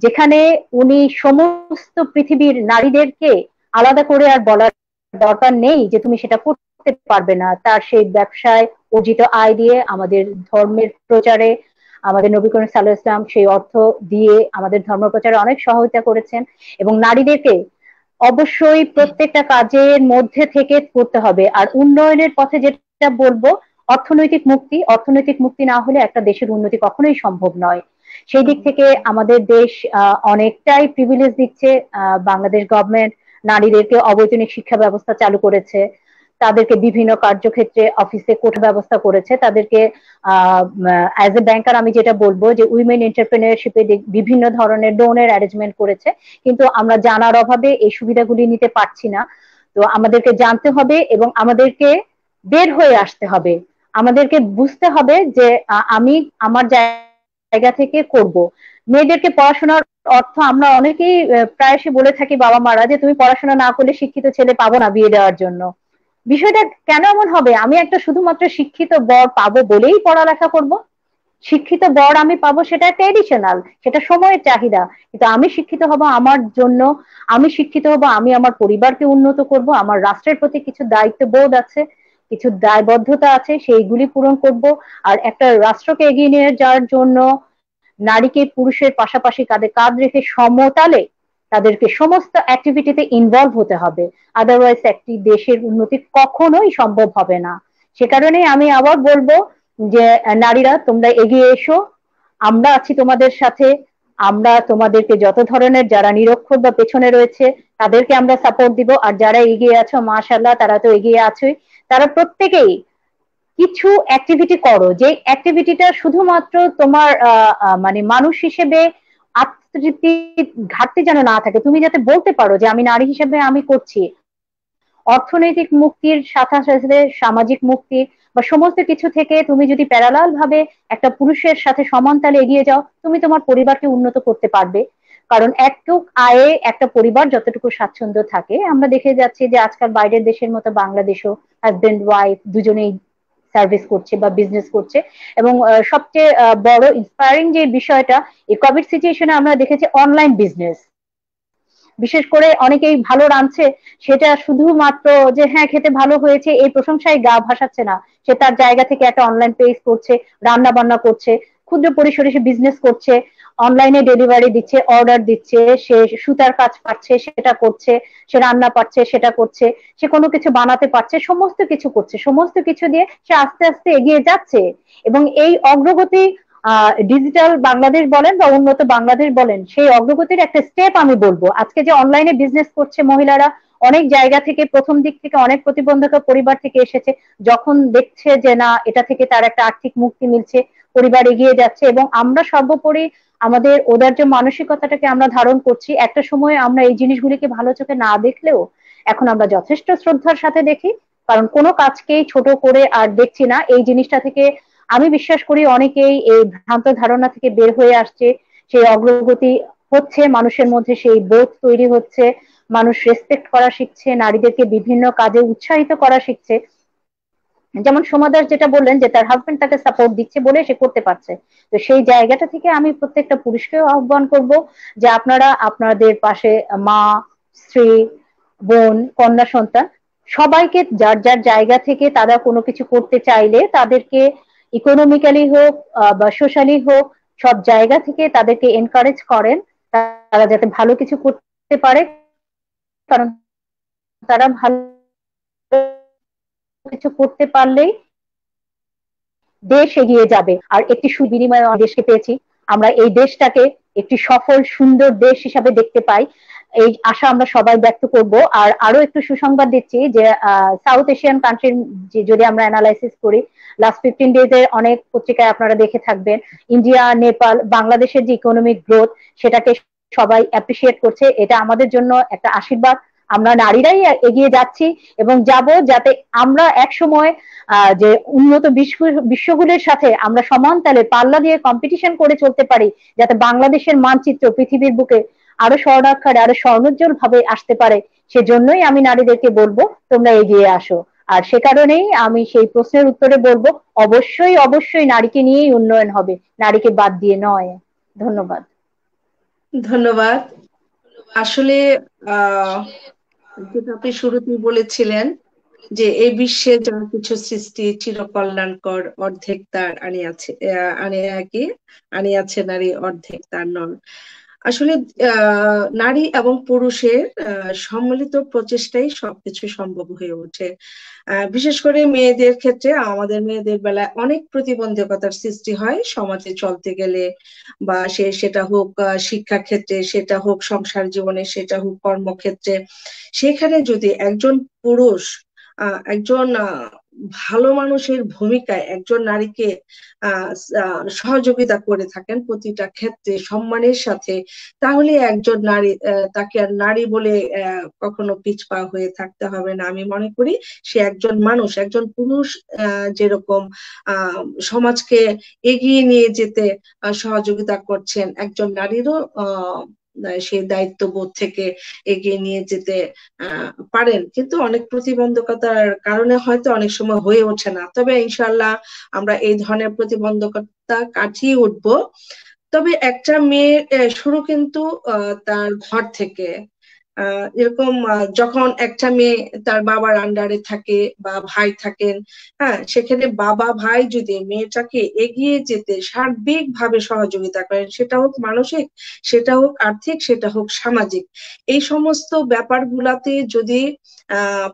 যেখানে উনি সমস্ত পৃথিবীর নারীদেরকে আলাদা করে আর বলার দরকার নেই যে তুমি সেটা করতে পারবে না। তার সেই ব্যবসায় অর্জিত আয় দিয়ে আমাদের ধর্মের প্রচারে, আমাদের নবী করিম সাল্লাল্লাহু আলাইহি ওয়াসাল্লাম সেই অর্থ দিয়ে আমাদের ধর্ম প্রচারে অনেক সহায়তা করেছেন। এবং নারীদেরকে অবশ্যই প্রত্যেকটা কাজের মধ্যে থেকে করতে হবে। আর উন্নয়নের পথে যেটা বলবো, অর্থনৈতিক মুক্তি। অর্থনৈতিক মুক্তি না হলে একটা দেশের উন্নতি কখনোই সম্ভব নয়। সেই দিক থেকে আমাদের দেশ অনেকটাই প্রিভিলেজ দিচ্ছে। বাংলাদেশ গভর্নমেন্ট নারীদেরকে অবৈতনিক শিক্ষা ব্যবস্থা চালু করেছে, তাদেরকে বিভিন্ন কার্যক্ষেত্রে অফিসে কোটা ব্যবস্থা করেছে, তাদেরকে অ্যাজ এ ব্যাংকার আমি যেটা বলবো যে উইমেন এন্টারপ্রেনারশিপে বিভিন্ন ধরনের লোনের অ্যারেঞ্জমেন্ট করেছে। কিন্তু আমরা জানার অভাবে এই সুবিধাগুলি নিতে পারছি না। তো আমাদেরকে জানতে হবে এবং আমাদেরকে বের হয়ে আসতে হবে। আমাদেরকে বুঝতে হবে যে আমি আমার জায়গা থেকে করব। মেয়েদেরকে পড়াশোনার অর্থ আমরা অনেকেই প্রায়শই বলে থাকি বাবা মারা, যে তুমি পড়াশোনা না করলে শিক্ষিত ছেলে পাবো না বিয়ে দেওয়ার জন্য। বিষয়টা কেন এমন হবে? আমি একটা শুধুমাত্র শিক্ষিত বর পাবো বলেই পড়ালেখা করব? শিক্ষিত বর আমি পাবো সেটা একটা এডিশনাল, সেটা সময়ের চাহিদা। কিন্তু আমি শিক্ষিত হব আমার জন্য, আমি শিক্ষিত হব, আমি আমার পরিবারকে উন্নত করব, আমার রাষ্ট্রের প্রতি কিছু দায়িত্ববোধ আছে, কিছু দায়বদ্ধতা আছে, সেইগুলি পূরণ করব। আর একটা রাষ্ট্রকে এগিয়ে নিয়ে যাওয়ার জন্য নারীকে পুরুষের পাশাপাশি কাঁধে কাঁধ রেখে সমতালে তাদেরকে সমস্ত অ্যাক্টিভিটিতে ইনভলভ হতে হবে। আদারওয়াইজ একটি দেশের উন্নতি কখনোই সম্ভব হবে না। সে কারণে আমি আবার বলবো যে নারীরা তোমরা এগিয়ে এসো, আমরা আছি তোমাদের সাথে। আমরা তোমাদেরকে যত ধরনের যারা নিরক্ষর বা পেছনে রয়েছে তাদেরকে আমরা সাপোর্ট দিব। আর যারা এগিয়ে আছো মাশাআল্লাহ, তারা তো এগিয়ে আছোই, তারা প্রত্যেকেই কিছু অ্যাক্টিভিটি করো, যে অ্যাক্টিভিটিটা শুধুমাত্র তোমার মানে মানুষ হিসেবে আত্মতৃপ্তি ঘাটতি যেন না থাকে। তুমি যাতে বলতে পারো যে আমি নারী হিসেবে আমি করছি। অর্থনৈতিক মুক্তির সাথে সাথে সামাজিক মুক্তি বা সমস্ত কিছু থেকে তুমি যদি প্যারালাল ভাবে একটা পুরুষের সাথে সমান তালে এগিয়ে যাও, তুমি তোমার পরিবারকে উন্নত করতে পারবে। কারণ একক আয়ে একটা পরিবার যতটুকু স্বাচ্ছন্দ্য থাকে, আমরা দেখে যাচ্ছি যে আজকাল বাইরের দেশের মতো বাংলাদেশও হাজবেন্ড ওয়াইফ দুজনেই সার্ভিস করছে বা বিজনেস করছে। এবং সবচেয়ে বড় ইন্সপায়ারিং যে বিষয়টা, এই কোভিড সিচুয়েশনে আমরা দেখেছি অনলাইন বিজনেস। বিশেষ করে অনেকেই ভালো রাঁধছে, সেটা শুধুমাত্র যে হ্যাঁ খেতে ভালো হয়েছে এই প্রশংসায় গা ভাসাচ্ছে না। সে তার জায়গা থেকে একটা অনলাইন পেজ করছে, রান্না বান্না করছে, ক্ষুদ্র পরিসরে সে বিজনেস করছে, অনলাইনে ডেলিভারি দিচ্ছে, অর্ডার দিচ্ছে, সে সুতার কাজ পাচ্ছে সেটা করছে, সে রান্না পাচ্ছে সেটা করছে, সে কোনো কিছু বানাতে পারছে, সমস্ত কিছু করছে। সমস্ত কিছু দিয়ে সে আস্তে আস্তে এগিয়ে যাচ্ছে। এবং এই অগ্রগতি ডিজিটাল বাংলাদেশ বলেন বা উন্নত বাংলাদেশ বলেন, সেই অগ্রগতির একটা স্টেপ আমি বলবো। আজকে যে অনলাইনে বিজনেস করছে মহিলারা, অনেক জায়গা থেকে প্রথম দিক থেকে অনেক প্রতিবন্ধকতা পরিবার থেকে এসেছে, যখন দেখছে যে না এটা থেকে তার একটা আর্থিক মুক্তি মিলছে, পরিবার এগিয়ে যাচ্ছে। এবং আমরা সর্বোপরি আমাদের ওদার্য মানসিকতাটাকে আমরা ধারণ করছি। একটা সময় আমরা এই জিনিসগুলিকে ভালো চোখে না দেখলেও এখন আমরা যথেষ্ট শ্রদ্ধার সাথে দেখি, কারণ কোনো কাজকেই ছোট করে আর দেখছি না। এই জিনিসটা থেকে আমি বিশ্বাস করি অনেকেই এই ভ্রান্ত ধারণা থেকে বের হয়ে আসছে, সেই অগ্রগতি হচ্ছে, মানুষের মধ্যে সেই বোধ তৈরি হচ্ছে, মানুষ রেসপেক্ট করা শিখছে, নারীদেরকে বিভিন্ন কাজে উৎসাহিত করা শিখছে। যেমন সোমা দাস যেটা বললেন যে তার হাজবেন্ড তাকে সাপোর্ট দিচ্ছে বলে সে করতে পারছে। তো সেই জায়গাটা থেকে আমি প্রত্যেকটা পুরুষকেও আহ্বান করব যে আপনারা আপনাদের পাশে মা, স্ত্রী বোন, কন্যা সন্তান, সবাইকে যার যার জায়গা থেকে তারা কোনো কিছু করতে চাইলে তাদেরকে ইকোনমিক্যালি হোক বা সোশ্যালি হোক, সব জায়গা থেকে তাদেরকে এনকারেজ করেন তারা যাতে ভালো কিছু করতে পারে, কারণ তারা ভালো কিছু করতে পারলেই দেশ এগিয়ে যাবে। আর একটি সুবিনিময় দেশকে পেয়েছি, আমরা এই দেশটাকে একটি সফল সুন্দর দেশ হিসাবে দেখতে পাই, এই আশা আমরা সবাই ব্যক্ত করব। আর আরো একটু সুসংবাদ দিচ্ছি যে সাউথ এশিয়ান কান্ট্রির যদি আমরা অ্যানালাইসিস করি, লাস্ট 15 ডেজ এর অনেক পত্রিকায় আপনারা দেখে থাকবেন, ইন্ডিয়া, নেপাল, বাংলাদেশের যে ইকোনমিক গ্রোথ সেটাকে সবাই অ্যাপ্রিসিয়েট করছে। এটা আমাদের জন্য একটা আশীর্বাদ। আমরা নারীরাই এগিয়ে যাচ্ছি এবং যাব, যাতে আমরা এক সময় যে উন্নত বিশ্বগুলির সাথে আমরা সমান তালে পাল্লা দিয়ে কম্পিটিশন করে চলতে পারি, যাতে বাংলাদেশের মানচিত্র পৃথিবীর বুকে আরো স্বর্ণাক্ষরে আরো স্বর্ণোজ্জ্বল ভাবে আসতে পারে। সেজন্যই আমি নারীদেরকে বলবো তোমরা এগিয়ে আসো। আর সে কারণেই আমি সেই প্রশ্নের উত্তরে বলবো, অবশ্যই অবশ্যই নারীকে নিয়েই উন্নয়ন হবে, নারীকে বাদ দিয়ে নয়। ধন্যবাদ। ধন্যবাদ। আসলে আহ যেটা আপনি শুরুতেই বলেছিলেন যে এই বিশ্বে যা কিছু সৃষ্টি চিরকল্যাণকর, অর্ধেক তার আনিয়াছে, কি আনিয়াছে নারী, অর্ধেক তার নর। আসলে নারী এবং পুরুষের সম্মিলিত প্রচেষ্টাই সবকিছু সম্ভব হয়ে ওঠে। বিশেষ করে মেয়েদের ক্ষেত্রে, আমাদের মেয়েদের বেলায় অনেক প্রতিবন্ধকতার সৃষ্টি হয় সমাজে চলতে গেলে, বা সেটা হোক শিক্ষা ক্ষেত্রে, সেটা হোক সংসার জীবনে, সেটা হোক কর্মক্ষেত্রে। সেখানে যদি একজন পুরুষ একজন ভালো মানুষের ভূমিকায় একজন নারীকে আহ সহযোগিতা করে থাকেন প্রতিটা ক্ষেত্রে সম্মানের সাথে, তাহলে একজন নারী, তাকে আর নারী বলে কখনো পিছপা হয়ে থাকতে হবে না। আমি মনে করি সে একজন মানুষ, একজন পুরুষ যেরকম সমাজকে এগিয়ে নিয়ে যেতে সহযোগিতা করছেন, একজন নারীরও সেই দায়িত্ববোধ থেকে এগিয়ে নিয়ে যেতে পারেন। কিন্তু অনেক প্রতিবন্ধকতার কারণে হয়তো অনেক সময় হয়ে ওঠে না, তবে ইনশাল্লাহ আমরা এই ধরনের প্রতিবন্ধকতা কাটিয়ে উঠবো। তবে একটা মেয়ে শুরু কিন্তু তার ঘর থেকে। এরকম যখন একটা মেয়ে তার বাবার আন্ডারে থাকে বা ভাই থাকেন, হ্যাঁ, সেখানে বাবা ভাই যদি মেয়েটাকে এগিয়ে যেতে সার্বিকভাবে সহযোগিতা করেন, সেটা হোক মানসিক, সেটা হোক আর্থিক, সেটা হোক সামাজিক, এই সমস্ত ব্যাপারগুলাতে যদি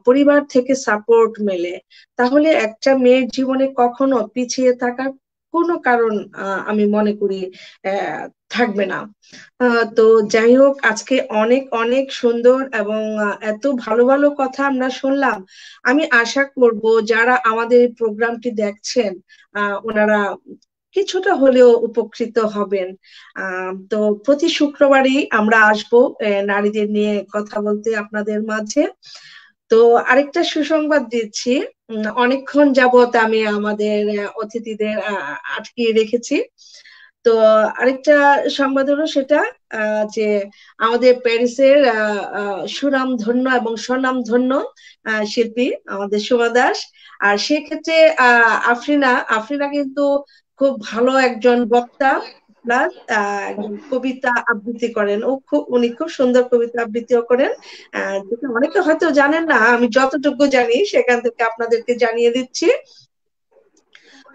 পরিবার থেকে সাপোর্ট মেলে, তাহলে একটা মেয়ের জীবনে কখনো পিছিয়ে থাকার কোনো কারণ আমি মনে করি থাকবে না। তো যাই হোক, আজকে অনেক অনেক সুন্দর এবং এত ভালো ভালো কথা আমরা শুনলাম। আমি আশা করব যারা আমাদের এই প্রোগ্রামটি দেখছেন ওনারা কিছুটা হলেও উপকৃত হবেন। তো প্রতি শুক্রবারই আমরা আসবো নারীদের নিয়ে কথা বলতে আপনাদের মাঝে। তো আরেকটা সুসংবাদ দিচ্ছি, অনেকক্ষণ যাবত আমি আমাদের অতিথিদের আটকিয়ে রেখেছি। তো আরেকটা সংবাদ হলো সেটা যে আমাদের প্যারিসের সুনামধন্য এবং স্বনামধন্য শিল্পী আমাদের শোভা দাস। আর সেক্ষেত্রে আফরিনা আফরিনা কিন্তু খুব ভালো একজন বক্তা, প্লাস কবিতা আবৃত্তি করেন। উনি খুব সুন্দর কবিতা আবৃত্তিও করেন, যেটা অনেকে হয়তো জানেন না। আমি যতটুকু জানি সেখান থেকে আপনাদেরকে জানিয়ে দিচ্ছি।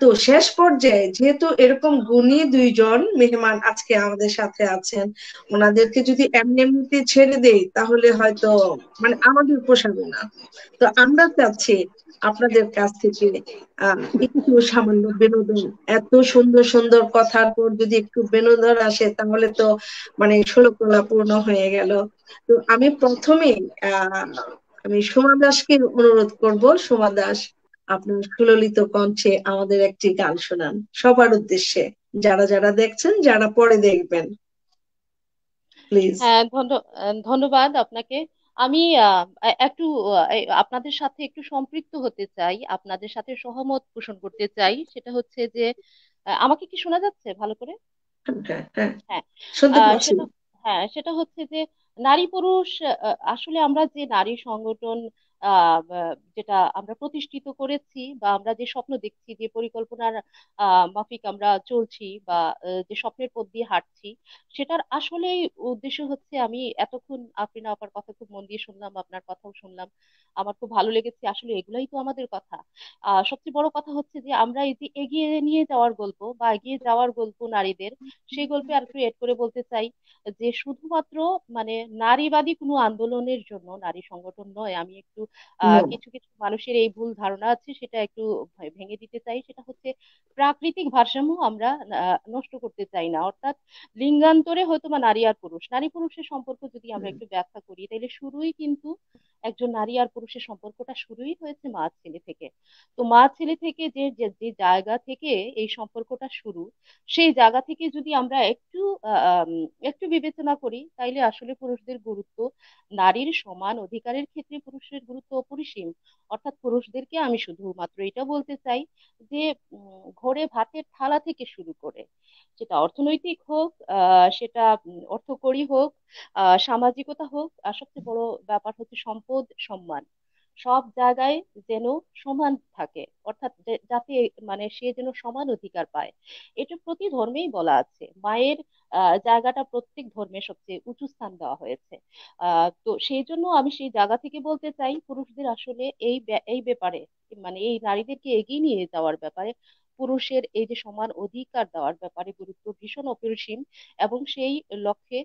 তো শেষ পর্যায়ে যেহেতু এরকম গুণী দুইজন মেহমান আজকে আমাদের সাথে আছেন, ওনাদেরকে যদি এমনি এমনিতে ছেড়ে দেই তাহলে হয়তো মানে আমাদের পোষাবে না। তো আমরা চাচ্ছি আপনাদের কাছ থেকে একটু সামান্য বিনোদন। এত সুন্দর সুন্দর কথার পর যদি একটু বিনোদন আসে তাহলে তো মানে ষোলকলা পূর্ণ হয়ে গেল। তো আমি প্রথমেই আমি সোমা দাসকে অনুরোধ করব, সোমা দাস আপনার সুললিত কণ্ঠে আমাদের একটি গান শোনান সবার উদ্দেশ্যে, যারা যারা দেখছেন, যারা পরে দেখবেন, প্লিজ। হ্যাঁ, ধন্যবাদ আপনাকে। আমি একটু আপনাদের সাথে একটু সম্পৃক্ত হতে চাই, আপনাদের সাথে সহমত পোষণ করতে চাই। সেটা হচ্ছে যে আমাকে কি শোনা যাচ্ছে ভালো করে? হ্যাঁ, হ্যাঁ, হ্যাঁ। শুনতে পাচ্ছি। সেটা, হ্যাঁ, সেটা হচ্ছে যে নারী পুরুষ, আসলে আমরা যে নারী সংগঠন যেটা আমরা প্রতিষ্ঠিত করেছি বা আমরা যে স্বপ্ন দেখছি, যে পরিকল্পনার মাফিক আমরা চলছি বা যে স্বপ্নের পথ দিয়ে হাঁটছি, সেটার আসলেই উদ্দেশ্য হচ্ছে, আমি এতক্ষণ আফরিনা আপার কথা খুব মন দিয়ে শুনলাম, আপনার কথাও শুনলাম, আমার খুব ভালো লেগেছে। আসলে এগুলাই তো আমাদের কথা। সবচেয়ে বড় কথা হচ্ছে যে আমরা এই যে এগিয়ে নিয়ে যাওয়ার গল্প বা এগিয়ে যাওয়ার গল্প নারীদের, সেই গল্পে আর একটু এড করে বলতে চাই যে শুধুমাত্র মানে নারীবাদী কোনো আন্দোলনের জন্য নারী সংগঠন নয়। আমি একটু নো। কিছু কিছু মানুষের এই ভুল ধারণা আছে, সেটা একটু ভেঙে দিতে চাই। সেটা হচ্ছে প্রাকৃতিক ভারসাম্য আমরা নষ্ট করতে চাই না। অর্থাৎ লিঙ্গান্তরে হয়তো বা নারী আর পুরুষ, নারী পুরুষের সম্পর্ক যদি আমরা একটু ব্যাখ্যা করি, তাহলে শুরুই কিন্তু একজন নারী আর পুরুষের সম্পর্কটা শুরুই হয়েছে মা ছেলে থেকে। তো মা ছেলে থেকে যে যে যে জায়গা থেকে এই সম্পর্কটা শুরু, সেই জায়গা থেকে যদি আমরা একটু একটু বিবেচনা করি, তাইলে আসলে পুরুষদের গুরুত্ব, নারীর সমান অধিকারের ক্ষেত্রে পুরুষের গুরুত্ব অপরিসীম। অর্থাৎ পুরুষদেরকে আমি শুধুমাত্র এটা বলতে চাই যে ঘরে ভাতের থালা থেকে শুরু করে, সেটা অর্থনৈতিক হোক, সেটা অর্থকরী হোক, সামাজিকতা হোক, আর সবচেয়ে বড় ব্যাপার হচ্ছে সম্পদ সম্মান, সব জায়গায় যেন সমান থাকে। অর্থাৎ যাতে মানে সে যেন সমান অধিকার পায়। এটা প্রতি ধর্মেই বলা আছে। মায়ের জায়গাটা প্রত্যেক ধর্মে সবচেয়ে উঁচু স্থান দেওয়া হয়েছে। তো সেই জন্য আমি সেই জায়গা থেকে বলতে চাই, পুরুষদের আসলে এই ব্যাপারে, মানে এই নারীদেরকে এগিয়ে নিয়ে যাওয়ার ব্যাপারে, পুরুষের এই যে সমান অধিকার দেওয়ার ব্যাপারে গুরুত্ব ভীষণ অপরিসীম। এবং সেই লক্ষ্যে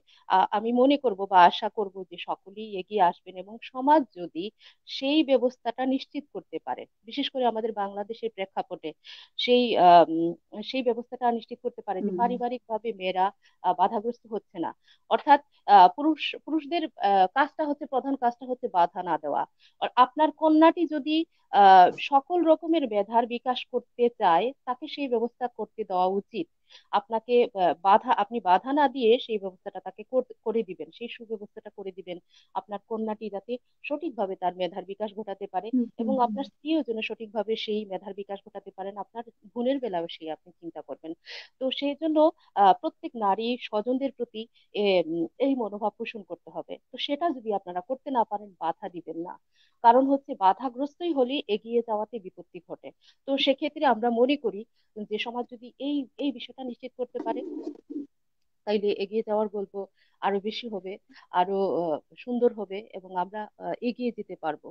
আমি মনে করব বা আশা করব যে সকলেই এগিয়ে আসবেন, এবং সমাজ যদি সেই ব্যবস্থাটা নিশ্চিত করতে পারে, বিশেষ করে আমাদের বাংলাদেশের প্রেক্ষাপটে সেই সেই ব্যবস্থাটা নিশ্চিত করতে পারে যে পারিবারিক ভাবে মেয়েরা বাধাগ্রস্ত হচ্ছে না। অর্থাৎ পুরুষদের কাজটা হচ্ছে, প্রধান কাজটা হচ্ছে বাধা না দেওয়া। আর আপনার কন্যাটি যদি সকল রকমের মেধার বিকাশ করতে চায়, তাকে সেই ব্যবস্থা করতে দেওয়া উচিত। আপনাকে আপনি বাধা না দিয়ে সেই ব্যবস্থাটা তাকে করে দিবেন, সেই সুব্যবস্থাটা করে দিবেন, আপনার কন্যাটি যাতে সঠিকভাবে তার মেধার বিকাশ ঘটাতে পারে, এবং আপনার স্ত্রীও যেন সঠিকভাবে সেই মেধার বিকাশ ঘটাতে পারেন। আপনার বোনের বেলাও সেই আপনি চিন্তা করবেন। তো সেই জন্য প্রত্যেক নারী স্বজনদের প্রতি এই মনোভাব পোষণ করতে হবে। তো সেটা যদি আপনারা করতে না পারেন, বাধা দিবেন না। কারণ হচ্ছে বাধাগ্রস্তই হলে এগিয়ে যাওয়াতে বিপত্তি ঘটে। তো সেক্ষেত্রে আমরা মনে করি যে সমাজ যদি এই এই বিষয়টা নিশ্চিত করতে পারে, তাইলে এগিয়ে যাওয়ার গল্প আরো বেশি হবে, আরো সুন্দর হবে, এবং আমরা এগিয়ে যেতে পারবো,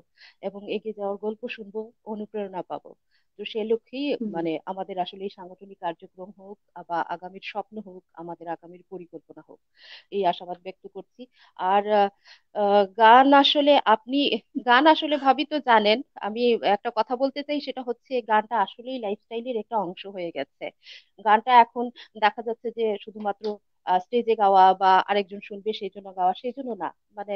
এবং এগিয়ে যাওয়ার গল্প শুনবো, অনুপ্রেরণা পাবো। তো সে লক্ষ্যেই মানে আমাদের আসলে এই সাংগঠনিক কার্যক্রম হোক বা আগামীর স্বপ্ন হোক, আমাদের আগামীর পরিকল্পনা হোক, এই আশাবাদ ব্যক্ত করছি। আর গান আসলে ভাবি তো জানেন, আমি একটা কথা বলতে চাই, সেটা হচ্ছে গানটা আসলেই লাইফস্টাইলের একটা অংশ হয়ে গেছে। গানটা এখন দেখা যাচ্ছে যে শুধুমাত্র স্টেজে গাওয়া বা আরেকজন শুনবে সেই জন্য গাওয়া, সেই জন্য না, মানে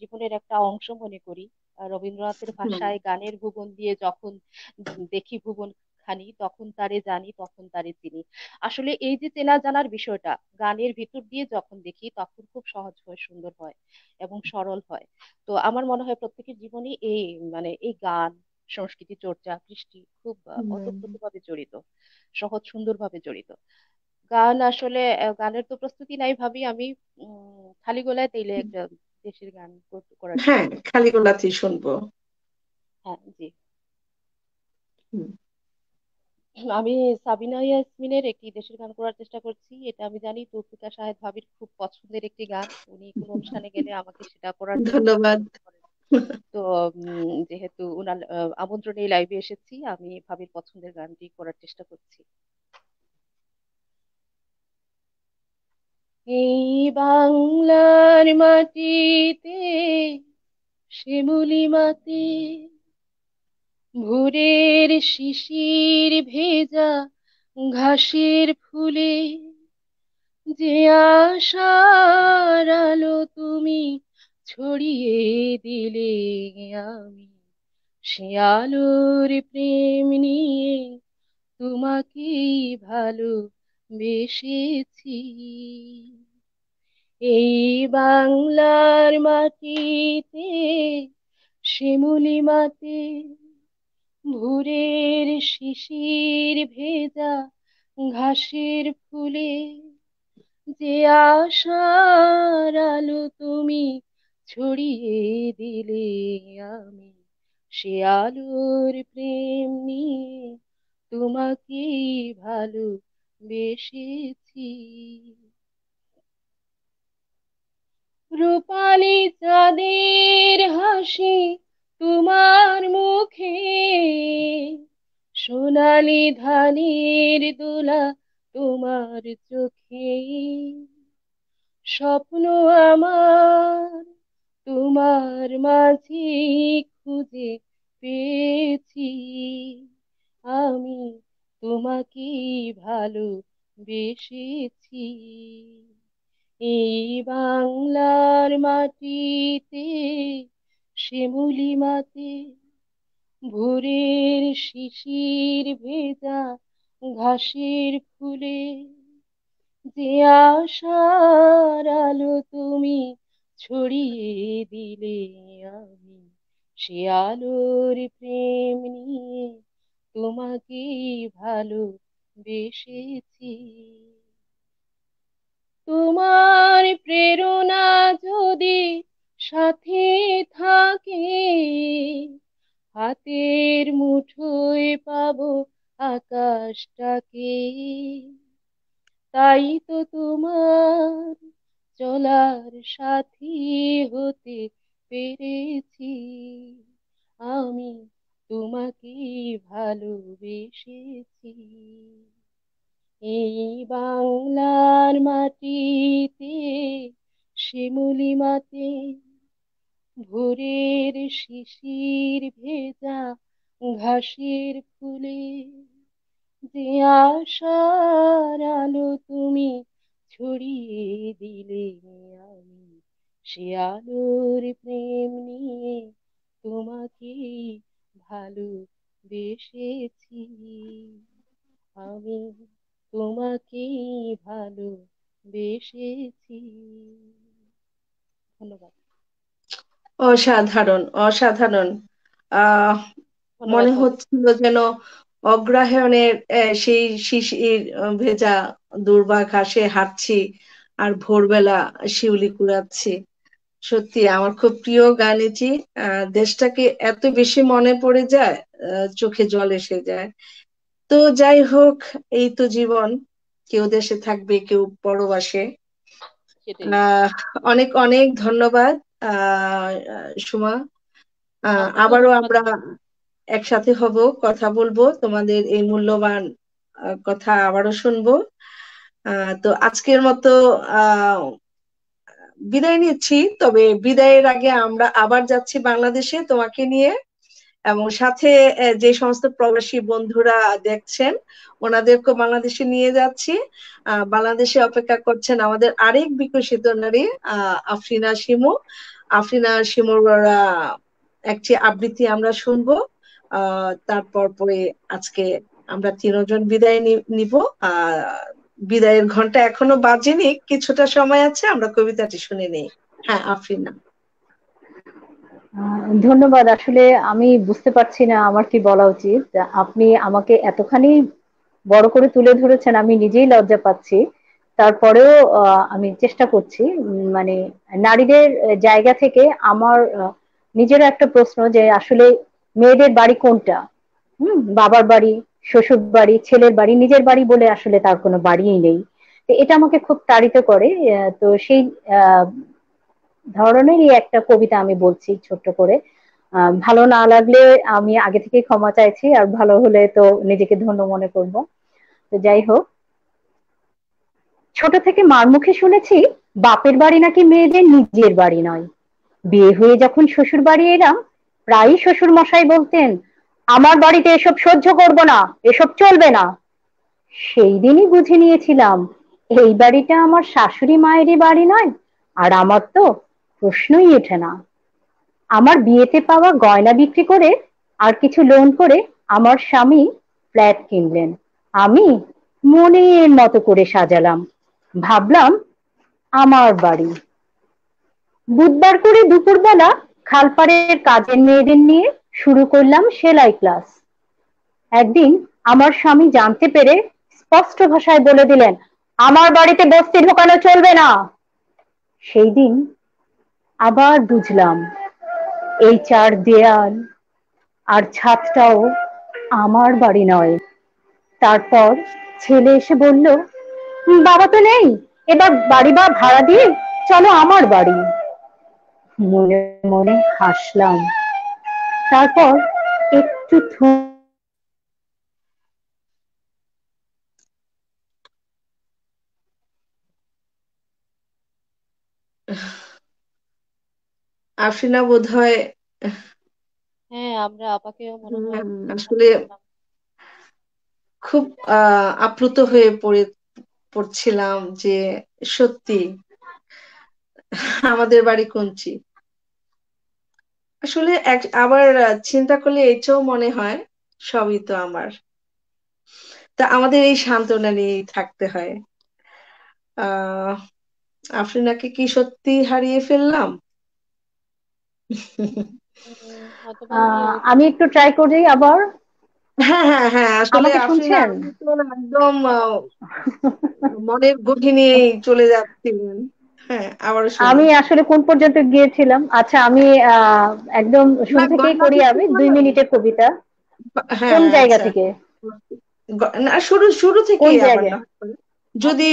জীবনের একটা অংশ মনে করি। রবীন্দ্রনাথের ভাষায়, গানের ভুবন দিয়ে যখন দেখি ভুবন খানি, তখন তারে জানি, তখন তারে চিনি। আসলে এই যে চেনা জানার বিষয়টা, গানের ভিতর দিয়ে যখন দেখি, তখন খুব সহজ হয়, সুন্দর হয় এবং সরল হয়। তো আমার মনে হয় প্রত্যেকের জীবনে এই মানে এই গান, সংস্কৃতি চর্চা, কৃষ্টি খুব ওতপ্রোতভাবে জড়িত, সহজ সুন্দরভাবে জড়িত। গান আসলে গানের তো প্রস্তুতি নাই ভাবি আমি, খালি গলায় তাইলে একটা দেশের গান করার হ্যাঁ, চেষ্টা করছি। খালি গোলাতেই শুনবো। হ্যাঁ, জি। হুম। আমি সাবিনা ইয়াসমিনের একটি দেশের গান করার চেষ্টা করছি। এটা আমি জানি তৌফিকা শাহেদ ভাবির খুব পছন্দের একটি গান, উনি কোনো অনুষ্ঠানে গেলে আমাকে সেটা করার জন্য ধন্যবাদ। অনুরোধ করেন। তো যেহেতু উনার আমন্ত্রণে লাইভে এসেছি, আমি ভাবির পছন্দের গানটি করার চেষ্টা করছি। এই বাংলার মাটিতে শিমুলি মাটি, ভোরের শিশির ভেজা ঘাসের ফুলে, যে আশার আলো তুমি ছড়িয়ে দিলে, আমি সে আলোর প্রেম নিয়ে তোমাকেই ভালোবেসেছি। এই বাংলার মাটিতে শিমুলি মাটি, ভোরের শিশির ভেজা ঘাসের ফুলে, যে আশার আলো তুমি ছড়িয়ে দিলে, আমি সে আলোর প্রেম নিয়ে তোমাকেই ভালোবেসেছি। রূপালি চাঁদের হাসি তোমার মুখে, সোনালি ধানের দোলা তোমার চোখে, স্বপ্ন আমার তোমার মাঝে খুঁজে পেয়েছি। আমি তোমাকে ভালোবেসেছি। এই বাংলার মাটিতে শিমুলি মাতে ভোরের শিশির ভেজা ঘাসের ফুলে, যে আশার আলো তুমি ছড়িয়ে দিলে, আমি সে আলোর প্রেম নিয়ে তোমাকে ভালোবেসেছি। তোমার প্রেরণা যদি সাথে থাকে, হাতের মুঠোয় পাবো আকাশটাকে। তাই তো তোমার চলার সাথী হতে পেরেছি, আমি তোমাকে ভালোবেসেছি। এই বাংলার মাটিতে শিমুলি মাতে ভোরের শিশির ভেজা ঘাসের ফুলে, যে আশার আলো তুমি ছড়িয়ে দিলে, আমি সে আলোর প্রেম নিয়ে তোমাকে ভালোবেসেছি। আমি তোমাকে ভালোবেসেছি। ধন্যবাদ। অসাধারণ, অসাধারণ। আহ ধন্যবাদ মনে সবাই। হচ্ছিল যেন অগ্রহায়ণের সেই শিশির ভেজা দুর্বা ঘাসে হাঁটছি আর ভোরবেলা শিউলি কুড়াচ্ছি। সত্যি আমার খুব প্রিয় গান এটি। দেশটাকে এত বেশি মনে পড়ে যায়, চোখে জল এসে যায়। তো যাই হোক, এই তো জীবন, কেউ দেশে থাকবে, কেউ পরবাসে। সেটাই। আহ অনেক অনেক ধন্যবাদ সুমা। আপনাকেও আবারও ধন্যবাদ। আমরা একসাথে হব, কথা বলবো, তোমাদের এই মূল্যবান কথা আবারও শুনবো। তো আজকের মতো আহ বিদায় নিচ্ছি। তবে বিদায়ের আগে আমরা আবার যাচ্ছি বাংলাদেশে তোমাকে নিয়ে, এবং সাথে যে সমস্ত প্রবাসী বন্ধুরা দেখছেন ওনাদেরকে বাংলাদেশে নিয়ে যাচ্ছি। বাংলাদেশে অপেক্ষা করছেন আমাদের আরেক বিকশিত নারী আফরিনা শিমু। আফরিনা শিমুর একটি আবৃত্তি আমরা শুনবো। তারপর পরে আজকে আমরা তিনজন বিদায় নিব। বিদায়ের ঘন্টা এখনো বাজেনি, কিছুটা সময় আছে, আমরা কবিতাটি শুনে নেই। হ্যাঁ আফরিনা। ধন্যবাদ। আসলে আমি বুঝতে পারছি না আমার কি বলা উচিত। আপনি আমাকে এতখানি বড় করে তুলে ধরেছেন, আমি নিজেই লজ্জা পাচ্ছি। তারপরেও আমি চেষ্টা করছি। মানে নারীদের জায়গা থেকে আমার নিজেরও একটা প্রশ্ন যে আসলে মেয়েদের বাড়ি কোনটা? বাবার বাড়ি, শ্বশুর বাড়ি, ছেলের বাড়ি, নিজের বাড়ি বলে আসলে তার কোনো বাড়িই নেই। তো এটা আমাকে খুব তাড়িত করে। তো সেই আহ ধরনেরই একটা কবিতা আমি বলছি ছোট্ট করে। ভালো না লাগলে আমি আগে থেকেই ক্ষমা চাইছি, আর ভালো হলে তো নিজেকে ধন্য মনে করব। তো যাই হোক, ছোট থেকে মার মুখে শুনেছি বাপের বাড়ি নাকি মেয়েদের নিজের বাড়ি নয়। বিয়ে হয়ে যখন শ্বশুর বাড়ি এলাম, প্রায়ই শ্বশুর মশাই বলতেন, আমার বাড়িতে এসব সহ্য করব না, এসব চলবে না। সেই দিনই বুঝে নিয়েছিলাম এই বাড়িটা আমার শাশুড়ি মায়েরই বাড়ি নয়, আর আমার তো প্রশ্নই ওঠে না। আমার বিয়েতে পাওয়া গয়না বিক্রি করে আর কিছু লোন করে আমার স্বামী ফ্ল্যাট কিনলেন। আমি মনের মতো করে সাজালাম, ভাবলাম আমার বাড়ি। বুধবার করে দুপুরবেলা খালপাড়ের কাজের মেয়েদের নিয়ে শুরু করলাম সেলাই ক্লাস। একদিন আমার স্বামী জানতে পেরে স্পষ্ট ভাষায় বলে দিলেন, আমার বাড়িতে বস্তি ঢোকানো চলবে না। সেই দিন আবার বুঝলাম এই চার দেয়াল, আর ছাদটাও আমার বাড়ি নয়। তারপর ছেলে এসে বলল, বাবা তো নেই, এবার বাড়ি বা ভাড়া দিয়ে চলো আমার বাড়ি। মনে মনে হাসলাম। তারপর একটু আফরিনা বোধহয় হ্যাঁ, আমরা আপাকেও মনে হয় আসলে খুব আপ্লুত হয়ে পড়ছিলাম যে সত্যি আমাদের বাড়ি কঞ্চি। আসলে আবার চিন্তা করলে এটাও মনে হয় সবই তো আমার। তা আমাদের এই সান্ত্বনা নিয়েই থাকতে হয়। আহ আফরিনাকে কি সত্যি হারিয়ে ফেললাম? হয়তোবা উনি আমি একটু ট্রাই করি আবার। হ্যাঁ হ্যাঁ হ্যাঁ, আসলে আমাকে আফরিনা শুনছেন? আপনি তো একদম মনের গভীরে চলে যাচ্ছিলেন। হ্যাঁ, আবারও শুনি। আমি আসলে কোন পর্যন্ত গিয়েছিলাম? আচ্ছা, আমি একদম না, শুরু থেকেই গয়না করি, বিক্রি আমি দুই করেন? মিনিটের কবিতা। হ্যাঁ কোন জায়গা আচ্ছা, থেকে? না শুরু শুরু কোন থেকেই আবার জায়গায়? না হয়। যদি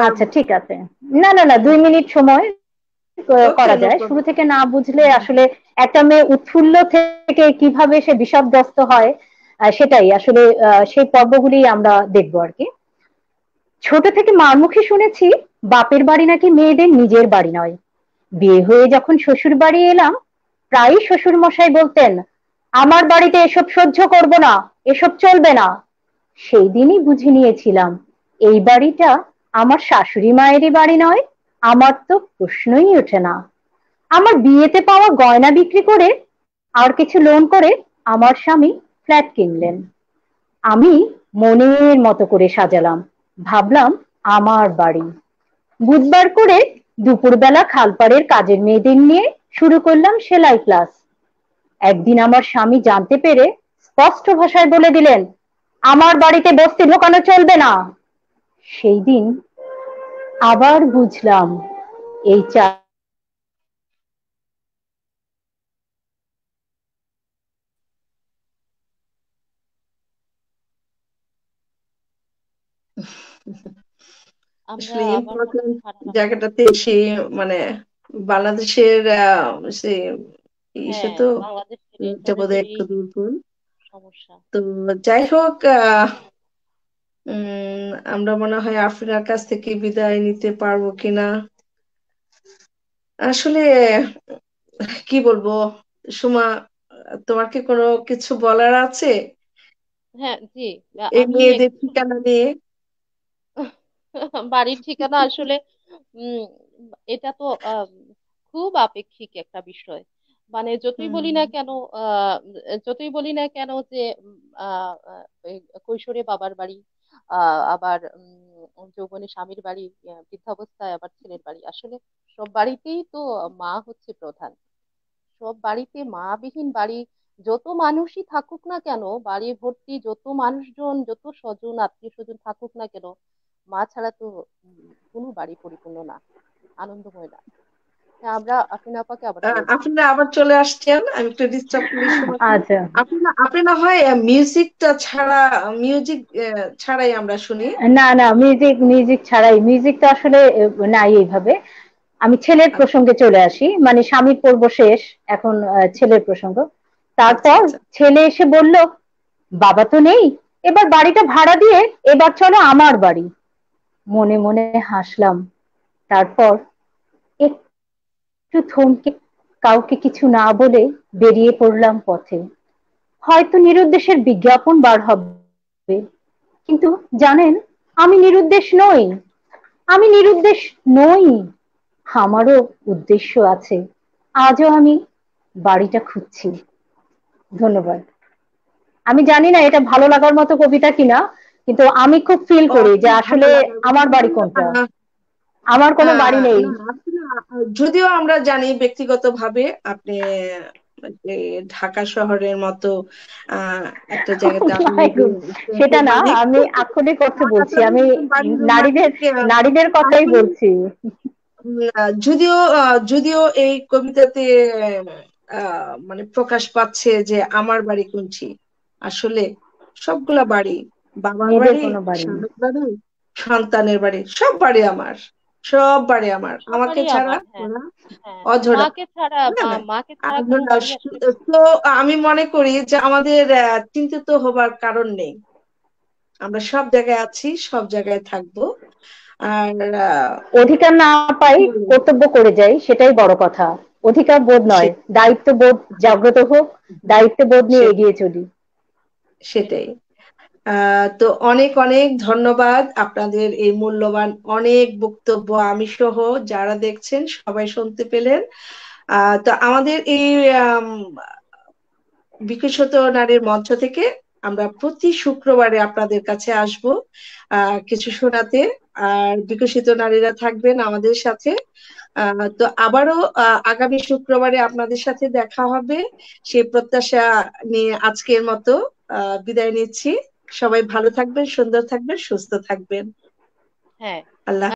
আচ্ছা, ঠিক আছে। না না না, 2 মিনিট সময় ওকে, করা নো যায়। শুরু প্রবলেম। থেকে না বুঝলে আসলে একটা মেয়ে উৎফুল্ল থেকে কিভাবে সে বিষাদগ্রস্ত হয়, সেটাই আসলে সেই পর্বগুলি আমরা দেখবো আর কি। ছোট থেকে মার মুখে শুনেছি বাপের বাড়ি নাকি মেয়েদের নিজের বাড়ি নয়। বিয়ে হয়ে যখন শ্বশুর বাড়ি এলাম, প্রায়ই শ্বশুর মশাই বলতেন, আমার বাড়িতে এসব সহ্য করব না, এসব চলবে না। সেই দিনই বুঝে নিয়েছিলাম এই বাড়িটা আমার শাশুড়ি মায়েরই বাড়ি নয়। আমার তো প্রশ্নই ওঠে না। আমার বিয়েতে পাওয়া গয়না বিক্রি করে আর কিছু লোন করে আমার স্বামী ফ্ল্যাট কিনলেন। আমি মনের মতো করে সাজালাম, ভাবলাম আমার বাড়ি। বুধবার করে দুপুরবেলা খালপাড়ের কাজের মেয়েদের নিয়ে শুরু করলাম সেলাই ক্লাস। একদিন আমার স্বামী জানতে পেরে স্পষ্ট ভাষায় বলে দিলেন, আমার বাড়িতে বস্তি ঢোকানো চলবে না। সেই দিন আবার বুঝলাম এই আমরা আসলে আবার মনে ইম্পর্টেন্ট হয় হারালাম। জায়গাটাতে এসে মানে বাংলাদেশের সে ইসে হ্যাঁ, তো বাংলাদেশের এটা বোধহয় ইন্টারনেটেরই একটু দুর্বল। সমস্যা। তো যাই হোক, আমরা মনে হয় আফরিনার কাছ থেকে বিদায় নিতে পারবো কিনা। আসলে কি বলবো, সুমা, তোমার কি কোনো কিছু বলার আছে হ্যাঁ, জি। এই আমি মেয়েদের একটু ঠিকানা নিয়ে? বাড়ির ঠিকানা আসলে উম এটা তো খুব আপেক্ষিক একটা বিষয়। মানে যতই হুম। বলি না কেন, আহ, যতই বলি না কেন যে এই কৈশোরে বাবার বাড়ি, আবার যৌবনে স্বামীর বাড়ি, বৃদ্ধাবস্থায় আবার ছেলের বাড়ি, আসলে সব বাড়িতেই তো মা হচ্ছে প্রধান। সব বাড়িতে মা বিহীন বাড়ি, যত মানুষই থাকুক না কেন, বাড়ি ভর্তি যত মানুষজন, যত স্বজন আত্মীয় স্বজন থাকুক না কেন, মা ছাড়া তো কোনো বাড়ি পরিপূর্ণ না, আনন্দময় না। হ্যাঁ, আমরা আফরিন আপাকে আবার পেয়েছি। আপনি না আবার চলে আসছেন, আমি একটু ডিস্টার্ব করি সময়কে। আচ্ছা, আপনি না হয় মিউজিকটা ছাড়া, মিউজিক ছাড়াই আমরা শুনি। না না, মিউজিক মিউজিক ছাড়াই, মিউজিক তো আসলে নাই এইভাবে। আমি ছেলের আচ্ছা প্রসঙ্গে চলে আসি, মানে স্বামীর পর্ব শেষ, এখন ছেলের প্রসঙ্গ। আচ্ছা তারপর আচ্ছা। ছেলে এসে বলল, বাবা তো নেই, এবার বাড়িটা ভাড়া দিয়ে এবার চলো আমার বাড়ি। মনে মনে হাসলাম। তারপর একটু থমকে কাউকে কিছু না বলে বেরিয়ে পড়লাম পথে। হয়তো নিরুদ্দেশের বিজ্ঞাপন বার হবে, কিন্তু জানেন, আমি নিরুদ্দেশ নই। আমি নিরুদ্দেশ নই, আমারও উদ্দেশ্য আছে। আজও আমি বাড়িটা খুঁজছি। ধন্যবাদ। আমি জানি না এটা ভালো লাগার মতো কবিতা কিনা, কিন্তু আমি খুব ফিল করি যে অনেক ভালো আসলে লাগার কথা। আমার বাড়ি কোনটা। আমার কোনো বাড়ি নেই। না আসলে যদিও আমরা জানি ব্যক্তিগতভাবে আপনি যে ঢাকা শহরের মতো আহ একটা জায়গাতে আপনি My নিজে God, সেটা ফ্ল্যাটের না, মালিক। আমি আক্ষরিক অর্থে বলছি, তাছাড়া আমি এরকম বাড়ির নারীদের রোমান্টিক নারীদের কথাই আসলে বলছি। যদিও যদিও এই কবিতাতে মানে প্রকাশ পাচ্ছে যে আমার বাড়ি কুঞ্চি। আসলে সবগুলা বাড়ি, বাবার মেয়েদের বাড়ি, কোনো বাড়ি নেই। স্বামীর বাড়ি, সন্তানের বাড়ি, সব বাড়ি আমার, সব বাড়ি আমার, আমাকে সবারই ছাড়া আমার, হ্যাঁ। ওরা হ্যাঁ, অঝরা। মাকে ছাড়া না না, মাকে ছাড়া কোনো অঝরা। বাড়ি আসলে। তো আমি মনে করি যে আমাদের চিন্তিত হবার কারণ নেই, আমরা সব জায়গায় আছি, সব জায়গায় থাকবো। আর অধিকার না পাই, কি বলবো? কর্তব্য করে যাই, সেটাই বড় কথা। অধিকার বোধ নয়, দায়িত্ববোধ জাগ্রত হোক, দায়িত্ববোধ নিয়ে এগিয়ে চলি। সেটাই। তো অনেক অনেক ধন্যবাদ, আপনাদের এই মূল্যবান অনেক বক্তব্য আমি সহ যারা দেখছেন সবাই শুনতে পেলেন। তো আমাদের এই বিকশিত নারীর মঞ্চ থেকে আমরা প্রতি শুক্রবারে আপনাদের কাছে আসব কিছু শোনাতে। আর বিকশিত নারীরা থাকবেন আমাদের সাথে। তো আবারও আগামী শুক্রবারে আপনাদের সাথে দেখা হবে, সেই প্রত্যাশা নিয়ে আজকের মতো বিদায় নিচ্ছি। সবাই ভালো থাকবেন, সুন্দর থাকবেন, সুস্থ থাকবেন। হ্যাঁ। আল্লাহ।